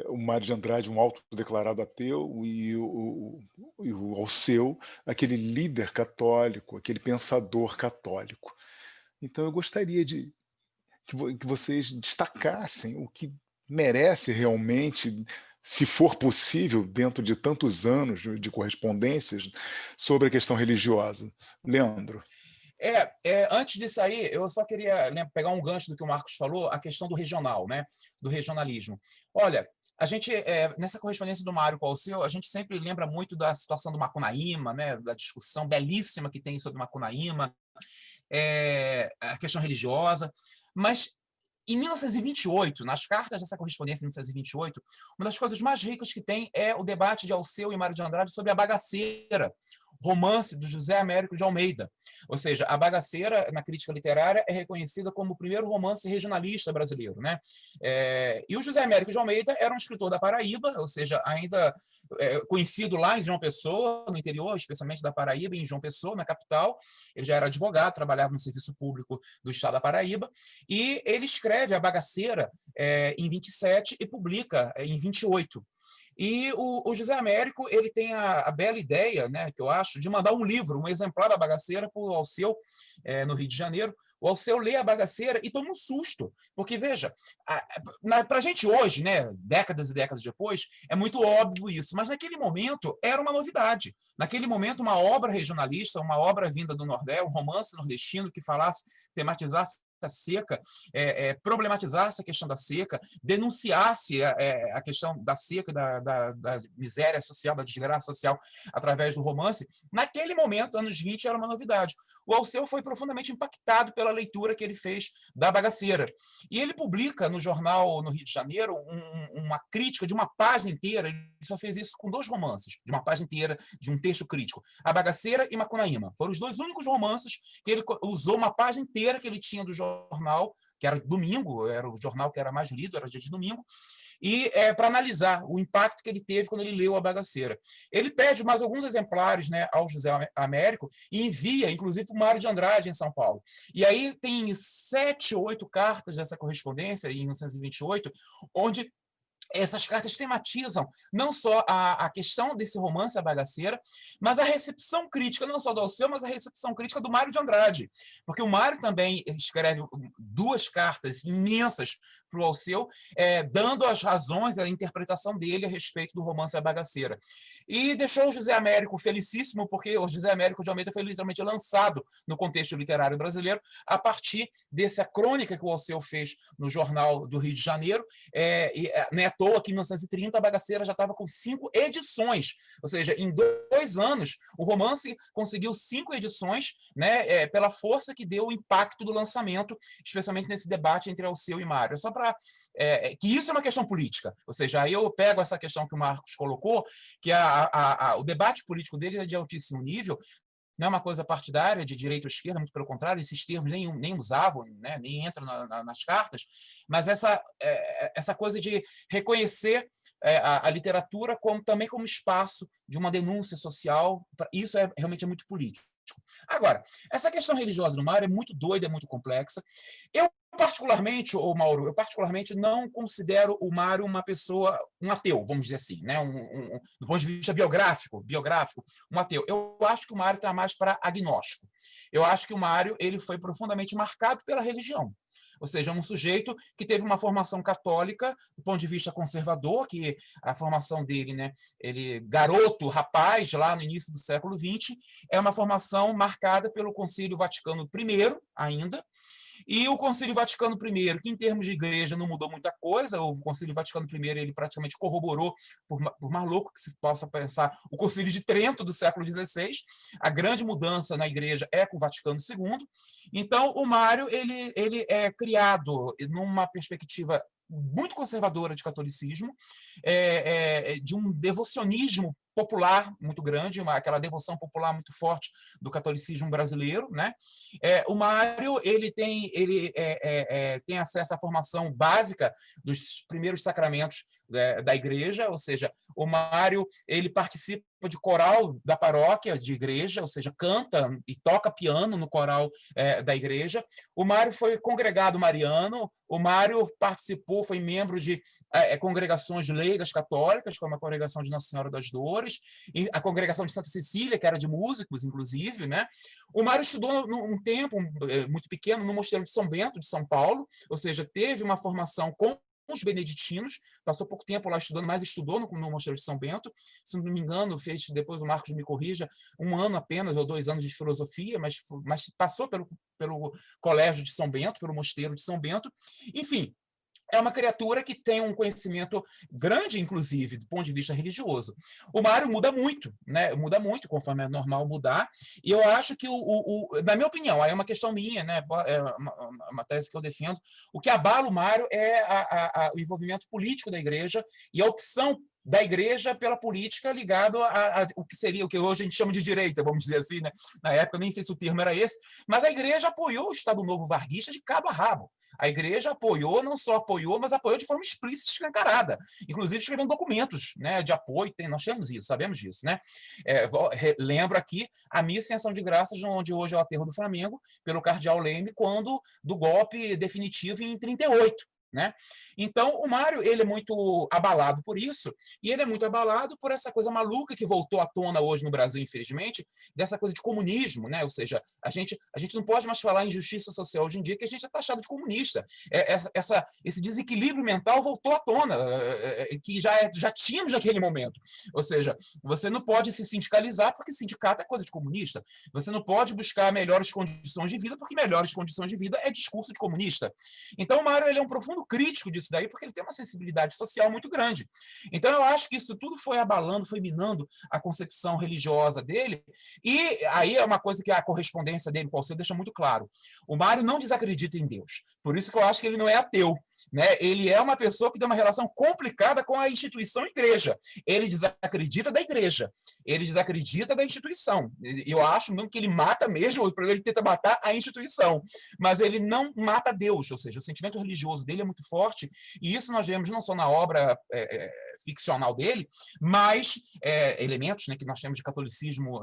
O Mário de Andrade, um autodeclarado ateu, e o Alceu, aquele líder católico, aquele pensador católico. Então, eu gostaria que vocês destacassem o que merece realmente, se for possível, dentro de tantos anos de correspondências, sobre a questão religiosa. Leandro. Antes disso aí, eu só queria pegar um gancho do que o Marcos falou, a questão do regional, né? Do regionalismo. Olha, a gente, nessa correspondência do Mário com o Alceu, a gente sempre lembra muito da situação do Macunaíma, né? Da discussão belíssima que tem sobre Macunaíma, a questão religiosa, mas em 1928, nas cartas dessa correspondência de 1928, uma das coisas mais ricas que tem é o debate de Alceu e Mário de Andrade sobre a bagaceira. romance do José Américo de Almeida. Ou seja, A Bagaceira, na crítica literária, é reconhecida como o primeiro romance regionalista brasileiro, né? E o José Américo de Almeida era um escritor da Paraíba, ou seja, ainda conhecido lá em João Pessoa, no interior, especialmente da Paraíba, em João Pessoa, na capital. Ele já era advogado, trabalhava no serviço público do estado da Paraíba, e ele escreve A Bagaceira em 27 e publica em 28. E o José Américo ele tem a bela ideia, né, que eu acho, de mandar um livro, um exemplar da Bagaceira, para o Alceu, no Rio de Janeiro. O Alceu lê A Bagaceira e toma um susto, porque, veja, para a gente hoje, né, décadas e décadas depois, é muito óbvio isso, mas naquele momento era uma novidade. Naquele momento, uma obra regionalista, uma obra vinda do Nordeste, um romance nordestino que falasse, tematizasse a seca, problematizasse a questão da seca, denunciasse a questão da seca, da miséria social, da desgraça social, através do romance. Naquele momento, anos 20, era uma novidade. O Alceu foi profundamente impactado pela leitura que ele fez da Bagaceira. E ele publica no jornal, no Rio de Janeiro, uma crítica de uma página inteira. Ele só fez isso com 2 romances, de uma página inteira, de um texto crítico. A Bagaceira e Macunaíma. Foram os 2 únicos romances que ele usou uma página inteira que ele tinha do jornal, que era domingo, era o jornal que era mais lido, era dia de domingo, e para analisar o impacto que ele teve quando ele leu A Bagaceira. Ele pede mais alguns exemplares, né, ao José Américo e envia, inclusive, para o Mário de Andrade, em São Paulo. E aí tem 7 ou 8 cartas dessa correspondência, em 1928, onde essas cartas tematizam não só a questão desse romance, A Bagaceira, mas a recepção crítica, não só do Alceu, mas a recepção crítica do Mário de Andrade. Porque o Mário também escreve 2 cartas imensas para o Alceu, dando as razões, a interpretação dele a respeito do romance A Bagaceira. E deixou o José Américo felicíssimo, porque o José Américo de Almeida foi literalmente lançado no contexto literário brasileiro a partir dessa crônica que o Alceu fez no Jornal do Rio de Janeiro. Não é à toa que em 1930 A Bagaceira já estava com 5 edições, ou seja, em 2 anos o romance conseguiu 5 edições, né, pela força que deu o impacto do lançamento, especialmente nesse debate entre Alceu e Mário. Só para que isso é uma questão política, ou seja, aí eu pego essa questão que o Marcos colocou, que o debate político dele é de altíssimo nível. Não é uma coisa partidária, de direita ou esquerda, muito pelo contrário, esses termos nem usavam, né, nem entram nas cartas, mas essa coisa de reconhecer a literatura também como espaço de uma denúncia social, isso realmente é muito político. Agora, essa questão religiosa do Mário é muito doida, é muito complexa. Eu particularmente, Mauro, não considero o Mário uma pessoa, um ateu, vamos dizer assim, né? Do ponto de vista biográfico, um ateu. Eu acho que o Mário está mais para agnóstico. Eu acho que o Mário ele foi profundamente marcado pela religião. Ou seja, um sujeito que teve uma formação católica, do ponto de vista conservador, que a formação dele, né, ele garoto, rapaz, lá no início do século XX, é uma formação marcada pelo Concílio Vaticano I ainda, e o Concílio Vaticano I, que em termos de igreja não mudou muita coisa, o Concílio Vaticano I ele praticamente corroborou, por mais louco que se possa pensar, o Concílio de Trento do século XVI. A grande mudança na igreja é com o Vaticano II. Então, o Mário ele é criado numa perspectiva muito conservadora de catolicismo, de um devocionismo popular muito grande, aquela devoção popular muito forte do catolicismo brasileiro, né? O Mário ele tem acesso à formação básica dos primeiros sacramentos da igreja, ou seja, o Mário ele participa de coral da paróquia de igreja, ou seja, canta e toca piano no coral da igreja. O Mário foi congregado mariano, o Mário participou, foi membro de congregações leigas católicas, como a Congregação de Nossa Senhora das Dores, e a Congregação de Santa Cecília, que era de músicos, inclusive, né? O Mário estudou um tempo muito pequeno no Mosteiro de São Bento, de São Paulo, ou seja, teve uma formação com os beneditinos, passou pouco tempo lá estudando, mas estudou no Mosteiro de São Bento, se não me engano, fez, depois o Marcos me corrija, 1 ano apenas, ou 2 anos de filosofia, mas passou pelo Colégio de São Bento, pelo Mosteiro de São Bento, enfim. É uma criatura que tem um conhecimento grande, inclusive, do ponto de vista religioso. O Mário muda muito, né? Muda muito, conforme é normal mudar. E eu acho que, na minha opinião, aí é uma questão minha, né? É uma tese que eu defendo. O que abala o Mário é o envolvimento político da igreja e a opção da igreja pela política ligado a o que seria, o que hoje a gente chama de direita, vamos dizer assim, né? Na época, nem sei se o termo era esse, mas a igreja apoiou o Estado Novo varguista de cabo a rabo. A igreja apoiou, não só apoiou, mas apoiou de forma explícita e escancarada, inclusive escrevendo documentos, né, de apoio. Nós temos isso, sabemos disso, né? Lembro aqui a missa em ação de graças, onde hoje é o aterro do Flamengo, pelo cardeal Leme, quando do golpe definitivo em 38. Né? Então, o Mário, ele é muito abalado por isso, e ele é muito abalado por essa coisa maluca que voltou à tona hoje no Brasil, infelizmente, dessa coisa de comunismo, né? Ou seja, a gente não pode mais falar em justiça social hoje em dia, que a gente é taxado de comunista. Esse desequilíbrio mental voltou à tona, que já tínhamos naquele momento. Ou seja, você não pode se sindicalizar, porque sindicato é coisa de comunista. Você não pode buscar melhores condições de vida, porque melhores condições de vida é discurso de comunista. Então, o Mário, ele é um profundo crítico disso daí, porque ele tem uma sensibilidade social muito grande. Então, eu acho que isso tudo foi abalando, foi minando a concepção religiosa dele, e aí é uma coisa que a correspondência dele com o Alceu deixa muito claro. O Mário não desacredita em Deus, por isso que eu acho que ele não é ateu, né? Ele é uma pessoa que tem uma relação complicada com a instituição igreja. Ele desacredita da igreja, ele desacredita da instituição. Eu acho mesmo que ele mata mesmo, ele tenta matar a instituição, mas ele não mata Deus, ou seja, o sentimento religioso dele é muito forte, e isso nós vemos não só na obra ficcional dele, mas elementos, né, que nós temos de catolicismo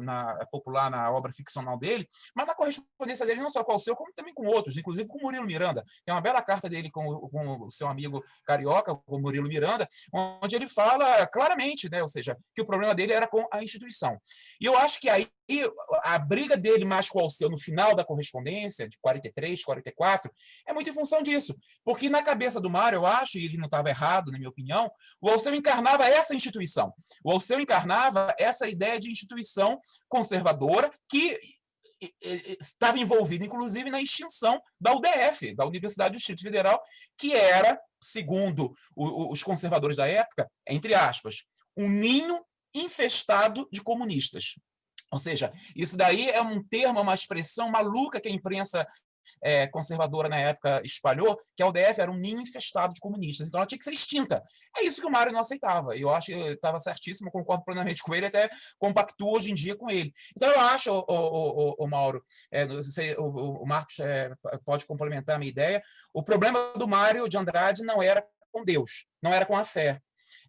popular na obra ficcional dele, mas na correspondência dele não só com o Alceu, como também com outros, inclusive com o Murilo Miranda. Tem uma bela carta dele com o seu amigo carioca, o Murilo Miranda, onde ele fala claramente, né, ou seja, que o problema dele era com a instituição. E eu acho que aí a briga dele mais com o Alceu no final da correspondência, de 43, 44, é muito em função disso. Porque na cabeça do Mário, eu acho, e ele não estava errado, na minha opinião, o Alceu encarnava essa instituição. O Alceu encarnava essa ideia de instituição conservadora que estava envolvida, inclusive, na extinção da UDF, da Universidade do Distrito Federal, que era, segundo os conservadores da época, entre aspas, um ninho infestado de comunistas. Ou seja, isso daí é um termo, uma expressão maluca que a imprensa conservadora na época espalhou, que a UDF era um ninho infestado de comunistas, então ela tinha que ser extinta. É isso que o Mário não aceitava, e eu acho que estava certíssimo, concordo plenamente com ele, até compactuo hoje em dia com ele. Então eu acho, o Mauro, o Marcos pode complementar a minha ideia, o problema do Mário de Andrade não era com Deus, não era com a fé,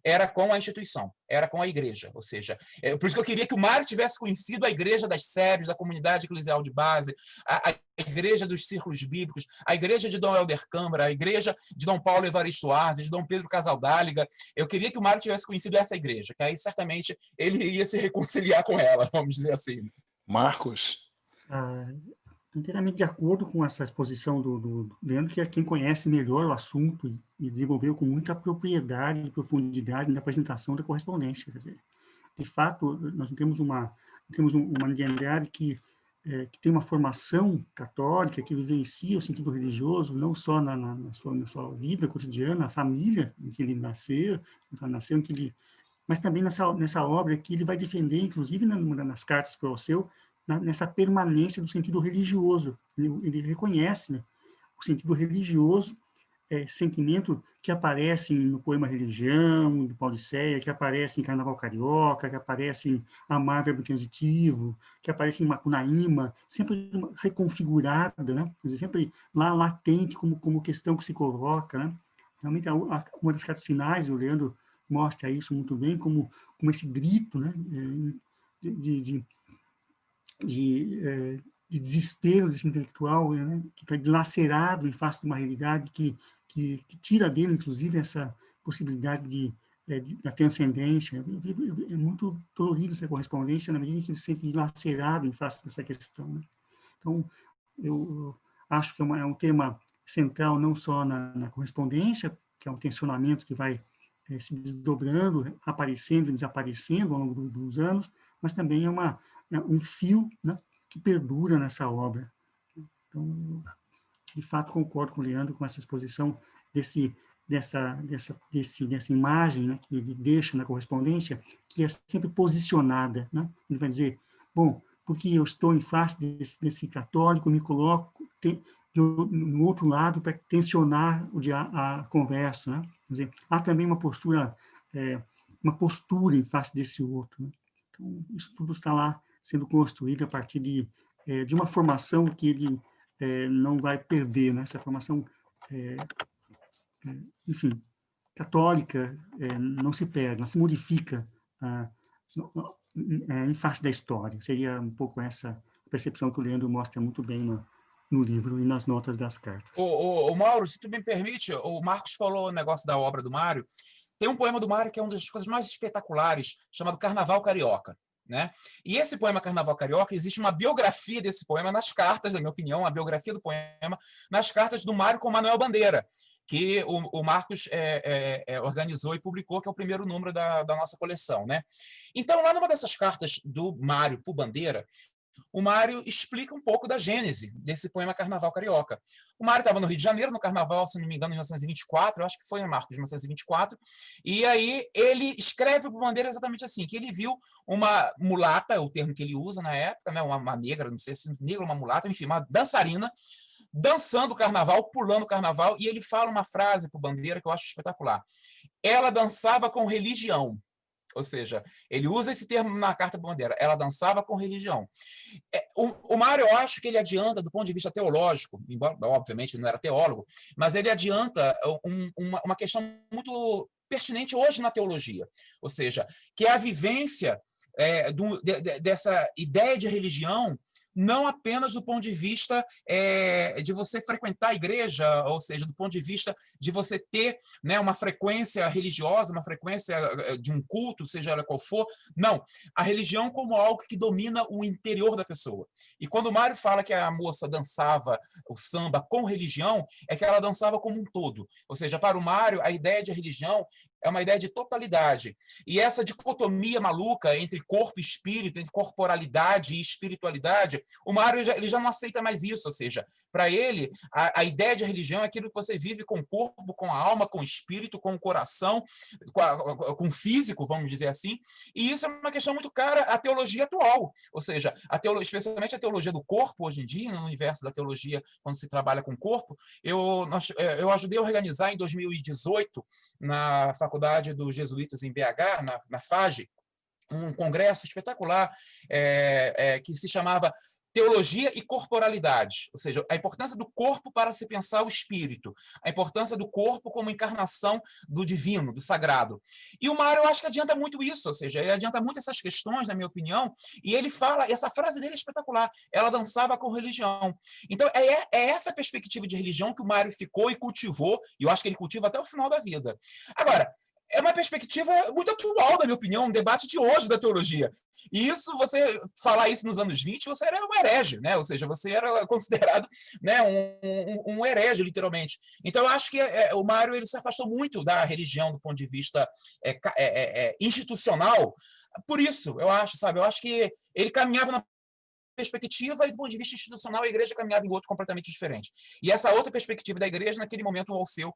era com a instituição, era com a igreja. Ou seja, por isso que eu queria que o Mário tivesse conhecido a igreja das SEBs, da comunidade eclesial de base, a igreja dos círculos bíblicos, a igreja de Dom Helder Câmara, a igreja de Dom Paulo Evaristo Arces, de Dom Pedro Casaldáliga. Eu queria que o Mário tivesse conhecido essa igreja, que aí certamente ele ia se reconciliar com ela, vamos dizer assim. Marcos? Inteiramente de acordo com essa exposição do Leandro, que é quem conhece melhor o assunto e desenvolveu com muita propriedade e profundidade na apresentação da correspondência. Quer dizer, de fato, nós temos uma linha de Andrade que tem uma formação católica, que vivencia o sentido religioso, não só na sua vida cotidiana, na família em que ele nasceu em que ele, mas também nessa obra que ele vai defender, inclusive nas cartas para o Alceu, nessa permanência do sentido religioso. Ele reconhece, né, o sentido religioso, sentimento que aparece no poema Religião, do Paulicéia, que aparece em Carnaval Carioca, que aparece em Amar Verbo Transitivo, que aparece em Macunaíma, sempre reconfigurada, né? Quer dizer, sempre lá latente como questão que se coloca, né? Realmente, uma das cartas finais, o Leandro mostra isso muito bem, como esse grito, né, de desespero desse intelectual, né, que está dilacerado em face de uma realidade que tira dele, inclusive, essa possibilidade da transcendência. É muito dolorido essa correspondência, na medida em que ele se sente dilacerado em face dessa questão, né? Então, eu acho que é um tema central, não só na correspondência, que é um tensionamento que vai se desdobrando, aparecendo e desaparecendo ao longo dos anos, mas também é um fio, né, que perdura nessa obra. Então, de fato, concordo com o Leandro com essa exposição dessa imagem, né, que ele deixa na correspondência, que é sempre posicionada, né? Ele vai dizer, bom, porque eu estou em face desse católico, me coloco no outro lado para tensionar a conversa, né? Quer dizer, há também uma postura uma postura em face desse outro, né? Então, isso tudo está lá sendo construído a partir de uma formação que ele não vai perder, né? Essa formação, enfim, católica, não se perde, ela se modifica em face da história. Seria um pouco essa percepção que o Leandro mostra muito bem no livro e nas notas das cartas. O Mauro, se tu me permite, o Marcos falou o negócio da obra do Mário. Tem um poema do Mário que é uma das coisas mais espetaculares, chamado Carnaval Carioca, né? E esse poema Carnaval Carioca, existe uma biografia desse poema nas cartas, na minha opinião, a biografia do poema nas cartas do Mário com Manuel Bandeira, que o Marcos organizou e publicou, que é o primeiro número da nossa coleção, né? Então, lá numa dessas cartas do Mário para o Bandeira, o Mário explica um pouco da gênese desse poema Carnaval Carioca. O Mário estava no Rio de Janeiro, no Carnaval, se não me engano, em 1924, eu acho que foi, né, Marcos, de 1924, e aí ele escreve para o Bandeira exatamente assim, que ele viu uma mulata, o termo que ele usa na época, né, uma negra, não sei se negra ou uma mulata, enfim, uma dançarina, dançando o carnaval, pulando o carnaval, e ele fala uma frase para o Bandeira que eu acho espetacular. Ela dançava com religião. Ou seja, ele usa esse termo na carta para Bandeira. Ela dançava com religião. O Mário, eu acho que ele adianta, do ponto de vista teológico, embora, obviamente, não era teólogo, mas ele adianta uma questão muito pertinente hoje na teologia. Ou seja, que é a vivência dessa ideia de religião, não apenas do ponto de vista de você frequentar a igreja, ou seja, do ponto de vista de você ter, né, uma frequência religiosa, uma frequência de um culto, seja ela qual for. Não, a religião como algo que domina o interior da pessoa. E quando o Mário fala que a moça dançava o samba com religião, é que ela dançava como um todo. Ou seja, para o Mário, a ideia de religião é uma ideia de totalidade. E essa dicotomia maluca entre corpo e espírito, entre corporalidade e espiritualidade, o Mário ele já não aceita mais isso. Ou seja, para ele, a ideia de religião é aquilo que você vive com o corpo, com a alma, com o espírito, com o coração, com o físico, vamos dizer assim. E isso é uma questão muito cara à teologia atual. Ou seja, especialmente a teologia do corpo, hoje em dia, no universo da teologia, quando se trabalha com o corpo, eu ajudei a organizar em 2018, na Faculdade dos Jesuítas em BH, na FAGE, um congresso espetacular que se chamava Teologia e Corporalidade, ou seja, a importância do corpo para se pensar o espírito, a importância do corpo como encarnação do divino, do sagrado. E o Mário, eu acho que adianta muito isso, ou seja, ele adianta muito essas questões, na minha opinião, e ele fala, essa frase dele é espetacular, ela dançava com religião. Então, é essa perspectiva de religião que o Mário ficou e cultivou, e eu acho que ele cultiva até o final da vida. Agora, é uma perspectiva muito atual, na minha opinião, um debate de hoje da teologia. E isso, você falar isso nos anos 20, você era um herege, né? Ou seja, você era considerado, né, um herege, literalmente. Então, eu acho que o Mário ele se afastou muito da religião do ponto de vista institucional. Por isso, eu acho, sabe? Eu acho que ele caminhava na perspectiva e do ponto de vista institucional a igreja caminhava em outro completamente diferente. E essa outra perspectiva da igreja, naquele momento, o Alceu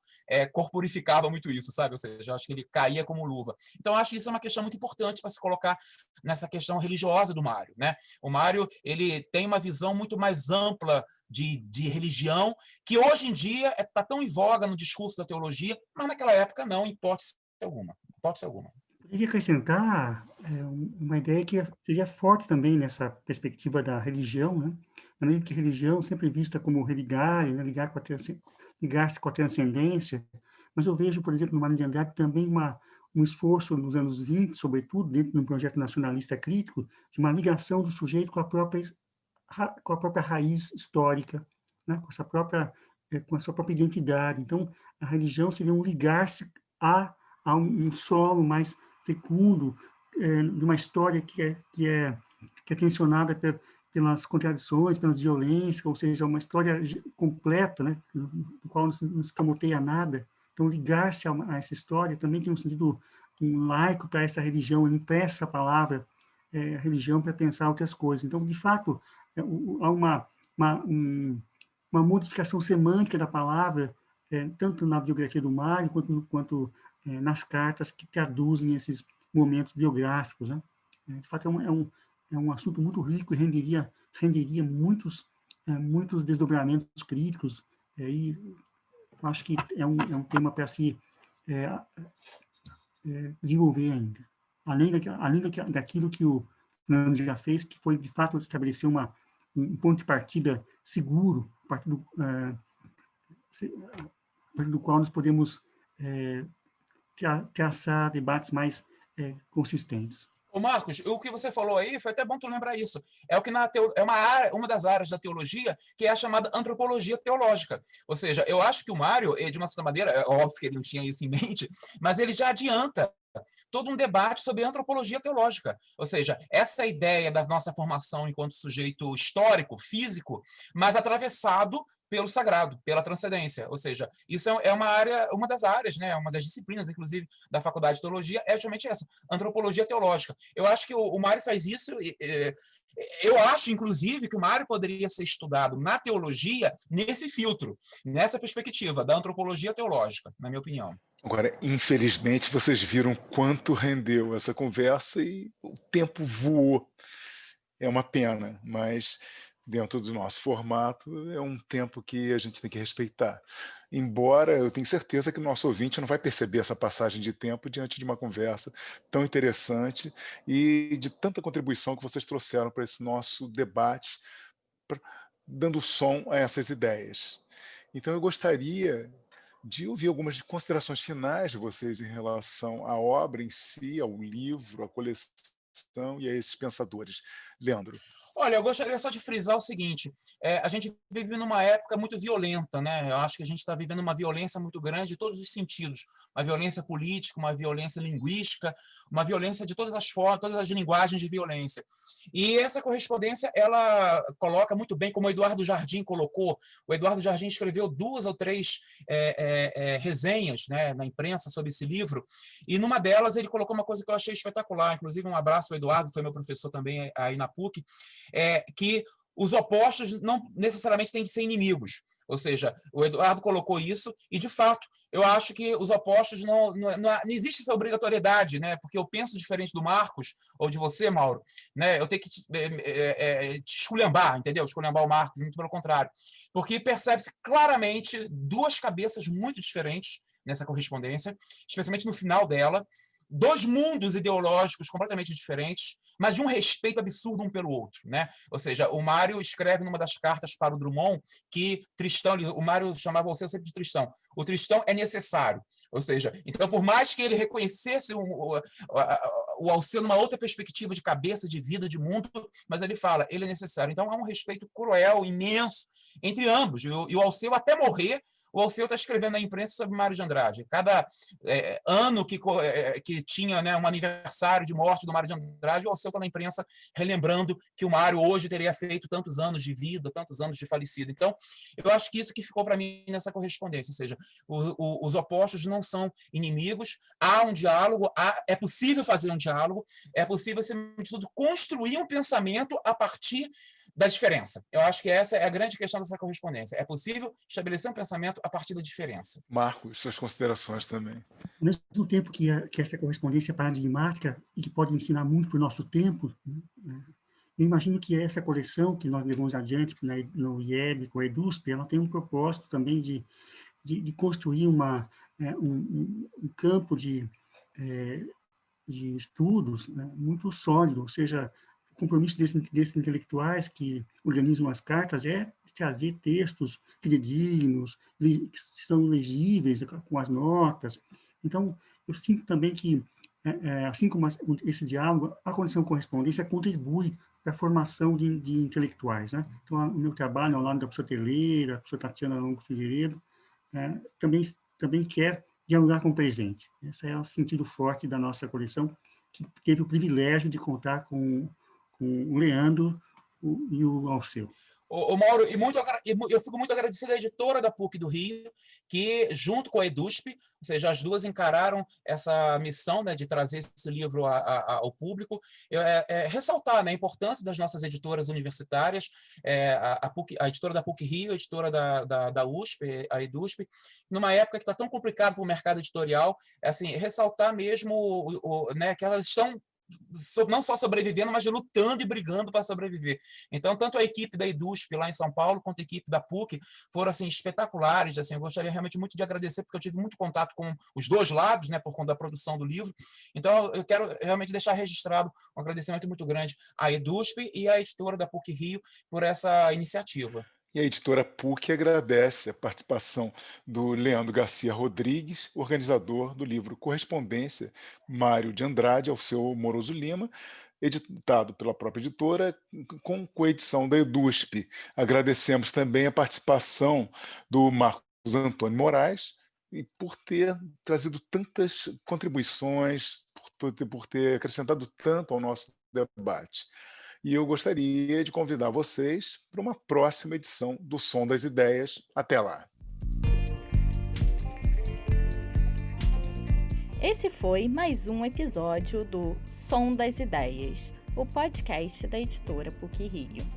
corporificava muito isso, sabe? Ou seja, eu acho que ele caía como luva. Então, eu acho que isso é uma questão muito importante para se colocar nessa questão religiosa do Mário, né? O Mário, ele tem uma visão muito mais ampla de religião, que hoje em dia está tão em voga no discurso da teologia, mas naquela época não, em hipótese alguma. Hipótese alguma. Poderia acrescentar uma ideia que seria forte também nessa perspectiva da religião, né? Na medida que a religião sempre vista como religar, né? Ligar-se com a transcendência, mas eu vejo, por exemplo, no Mário de Andrade também um esforço nos anos 20, sobretudo, dentro de um projeto nacionalista crítico, de uma ligação do sujeito com a própria raiz histórica, né? com a sua própria identidade. Então, a religião seria um ligar-se a um solo mais fecundo, de uma história que é tensionada pelas contradições, pelas violências, ou seja, uma história completa, né, do qual não se camoteia nada. Então, ligar-se a essa história também tem um sentido laico para essa religião, ele empresta a palavra religião para pensar outras coisas. Então, de fato, há uma modificação semântica da palavra, tanto na biografia do Mário, quanto nas cartas que traduzem esses momentos biográficos, né? De fato, é um assunto muito rico e renderia muitos desdobramentos críticos, e acho que é um tema para se desenvolver ainda. Daquilo que o Fernando já fez, que foi, de fato, estabelecer um ponto de partida seguro, a partir do qual nós podemos traçar debates mais consistentes. Ô Marcos, o que você falou aí, foi até bom tu lembrar isso. É o que é uma das áreas da teologia que é a chamada antropologia teológica. Ou seja, eu acho que o Mário, de uma certa maneira, é óbvio que ele não tinha isso em mente, mas ele já adianta todo um debate sobre antropologia teológica. Ou seja, essa ideia da nossa formação enquanto sujeito histórico, físico, mas atravessado pelo sagrado, pela transcendência. Ou seja, isso é uma das áreas, né, uma das disciplinas, inclusive, da Faculdade de Teologia, é justamente essa, antropologia teológica. Eu acho que o Mário faz isso. Eu acho, inclusive, que o Mário poderia ser estudado na teologia nesse filtro, nessa perspectiva da antropologia teológica, na minha opinião. Agora, infelizmente, vocês viram quanto rendeu essa conversa e o tempo voou. É uma pena, mas dentro do nosso formato é um tempo que a gente tem que respeitar. Embora eu tenho certeza que o nosso ouvinte não vai perceber essa passagem de tempo diante de uma conversa tão interessante e de tanta contribuição que vocês trouxeram para esse nosso debate, dando som a essas ideias. Então eu gostaria de ouvir algumas considerações finais de vocês em relação à obra em si, ao livro, à coleção e a esses pensadores. Leandro. Olha, eu gostaria só de frisar o seguinte, a gente vive numa época muito violenta, né? Eu acho que a gente está vivendo uma violência muito grande em todos os sentidos, uma violência política, uma violência linguística, uma violência de todas as formas, todas as linguagens de violência. E essa correspondência, ela coloca muito bem, como o Eduardo Jardim colocou. O Eduardo Jardim escreveu 2 ou 3 resenhas, né, na imprensa sobre esse livro, e numa delas ele colocou uma coisa que eu achei espetacular, inclusive um abraço ao Eduardo, que foi meu professor também aí na PUC, que os opostos não necessariamente têm de ser inimigos. Ou seja, o Eduardo colocou isso e, de fato, eu acho que os opostos não existe essa obrigatoriedade, né? Porque eu penso diferente do Marcos, ou de você, Mauro, né? Eu tenho que te esculhambar, entendeu? Esculhambar o Marcos, muito pelo contrário. Porque percebe-se claramente 2 cabeças muito diferentes nessa correspondência, especialmente no final dela, 2 mundos ideológicos completamente diferentes, mas de um respeito absurdo um pelo outro, né? Ou seja, o Mário escreve numa das cartas para o Drummond que Tristão, o Mário chamava você sempre de Tristão. O Tristão é necessário. Ou seja, então, por mais que ele reconhecesse o Alceu numa outra perspectiva de cabeça, de vida, de mundo, mas ele fala, ele é necessário. Então, há um respeito cruel, imenso, entre ambos. E o Alceu, até morrer, o Alceu está escrevendo na imprensa sobre Mário de Andrade. Cada ano que tinha, né, um aniversário de morte do Mário de Andrade, o Alceu está na imprensa relembrando que o Mário hoje teria feito tantos anos de vida, tantos anos de falecido. Então, eu acho que isso que ficou para mim nessa correspondência, ou seja, os opostos não são inimigos, há um diálogo, é possível fazer um diálogo, é possível, acima de tudo, construir um pensamento a partir da diferença. Eu acho que essa é a grande questão dessa correspondência. É possível estabelecer um pensamento a partir da diferença. Marcos, suas considerações também. Ao mesmo tempo que essa correspondência é paradigmática e que pode ensinar muito para o nosso tempo, né, eu imagino que essa coleção que nós levamos adiante no IEB, com a EDUSP, ela tem um propósito também de construir um campo de estudos, né, muito sólido, ou seja, o compromisso desses intelectuais que organizam as cartas é trazer textos fidedignos, que são legíveis, com as notas. Então, eu sinto também que, assim como esse diálogo, a condição de correspondência contribui para a formação de intelectuais, né? Então, o meu trabalho ao lado da professora Teleira, da professora Tatiana Longo Figueiredo, também quer dialogar com o presente. Esse é o sentido forte da nossa coleção, que teve o privilégio de contar com o Leandro e o Alceu. O Mauro, eu fico muito agradecido à editora da PUC do Rio, que, junto com a EDUSP, ou seja, as duas encararam essa missão, né, de trazer esse livro ao público. Ressaltar, né, a importância das nossas editoras universitárias, a editora da PUC Rio, a editora da USP, a EDUSP, numa época que está tão complicado para o mercado editorial, assim, ressaltar mesmo né, que elas estão não só sobrevivendo, mas lutando e brigando para sobreviver. Então, tanto a equipe da EDUSP lá em São Paulo, quanto a equipe da PUC, foram assim, espetaculares. Assim, eu gostaria realmente muito de agradecer, porque eu tive muito contato com os dois lados, né, por conta da produção do livro. Então, eu quero realmente deixar registrado um agradecimento muito grande à EDUSP e à editora da PUC Rio por essa iniciativa. E a editora PUC agradece a participação do Leandro Garcia Rodrigues, organizador do livro Correspondência, Mário de Andrade, ao seu Moroso Lima, editado pela própria editora, com coedição da EDUSP. Agradecemos também a participação do Marcos Antônio Moraes, e por ter trazido tantas contribuições, por ter acrescentado tanto ao nosso debate. E eu gostaria de convidar vocês para uma próxima edição do Som das Ideias. Até lá! Esse foi mais um episódio do Som das Ideias, o podcast da editora PUC Rio.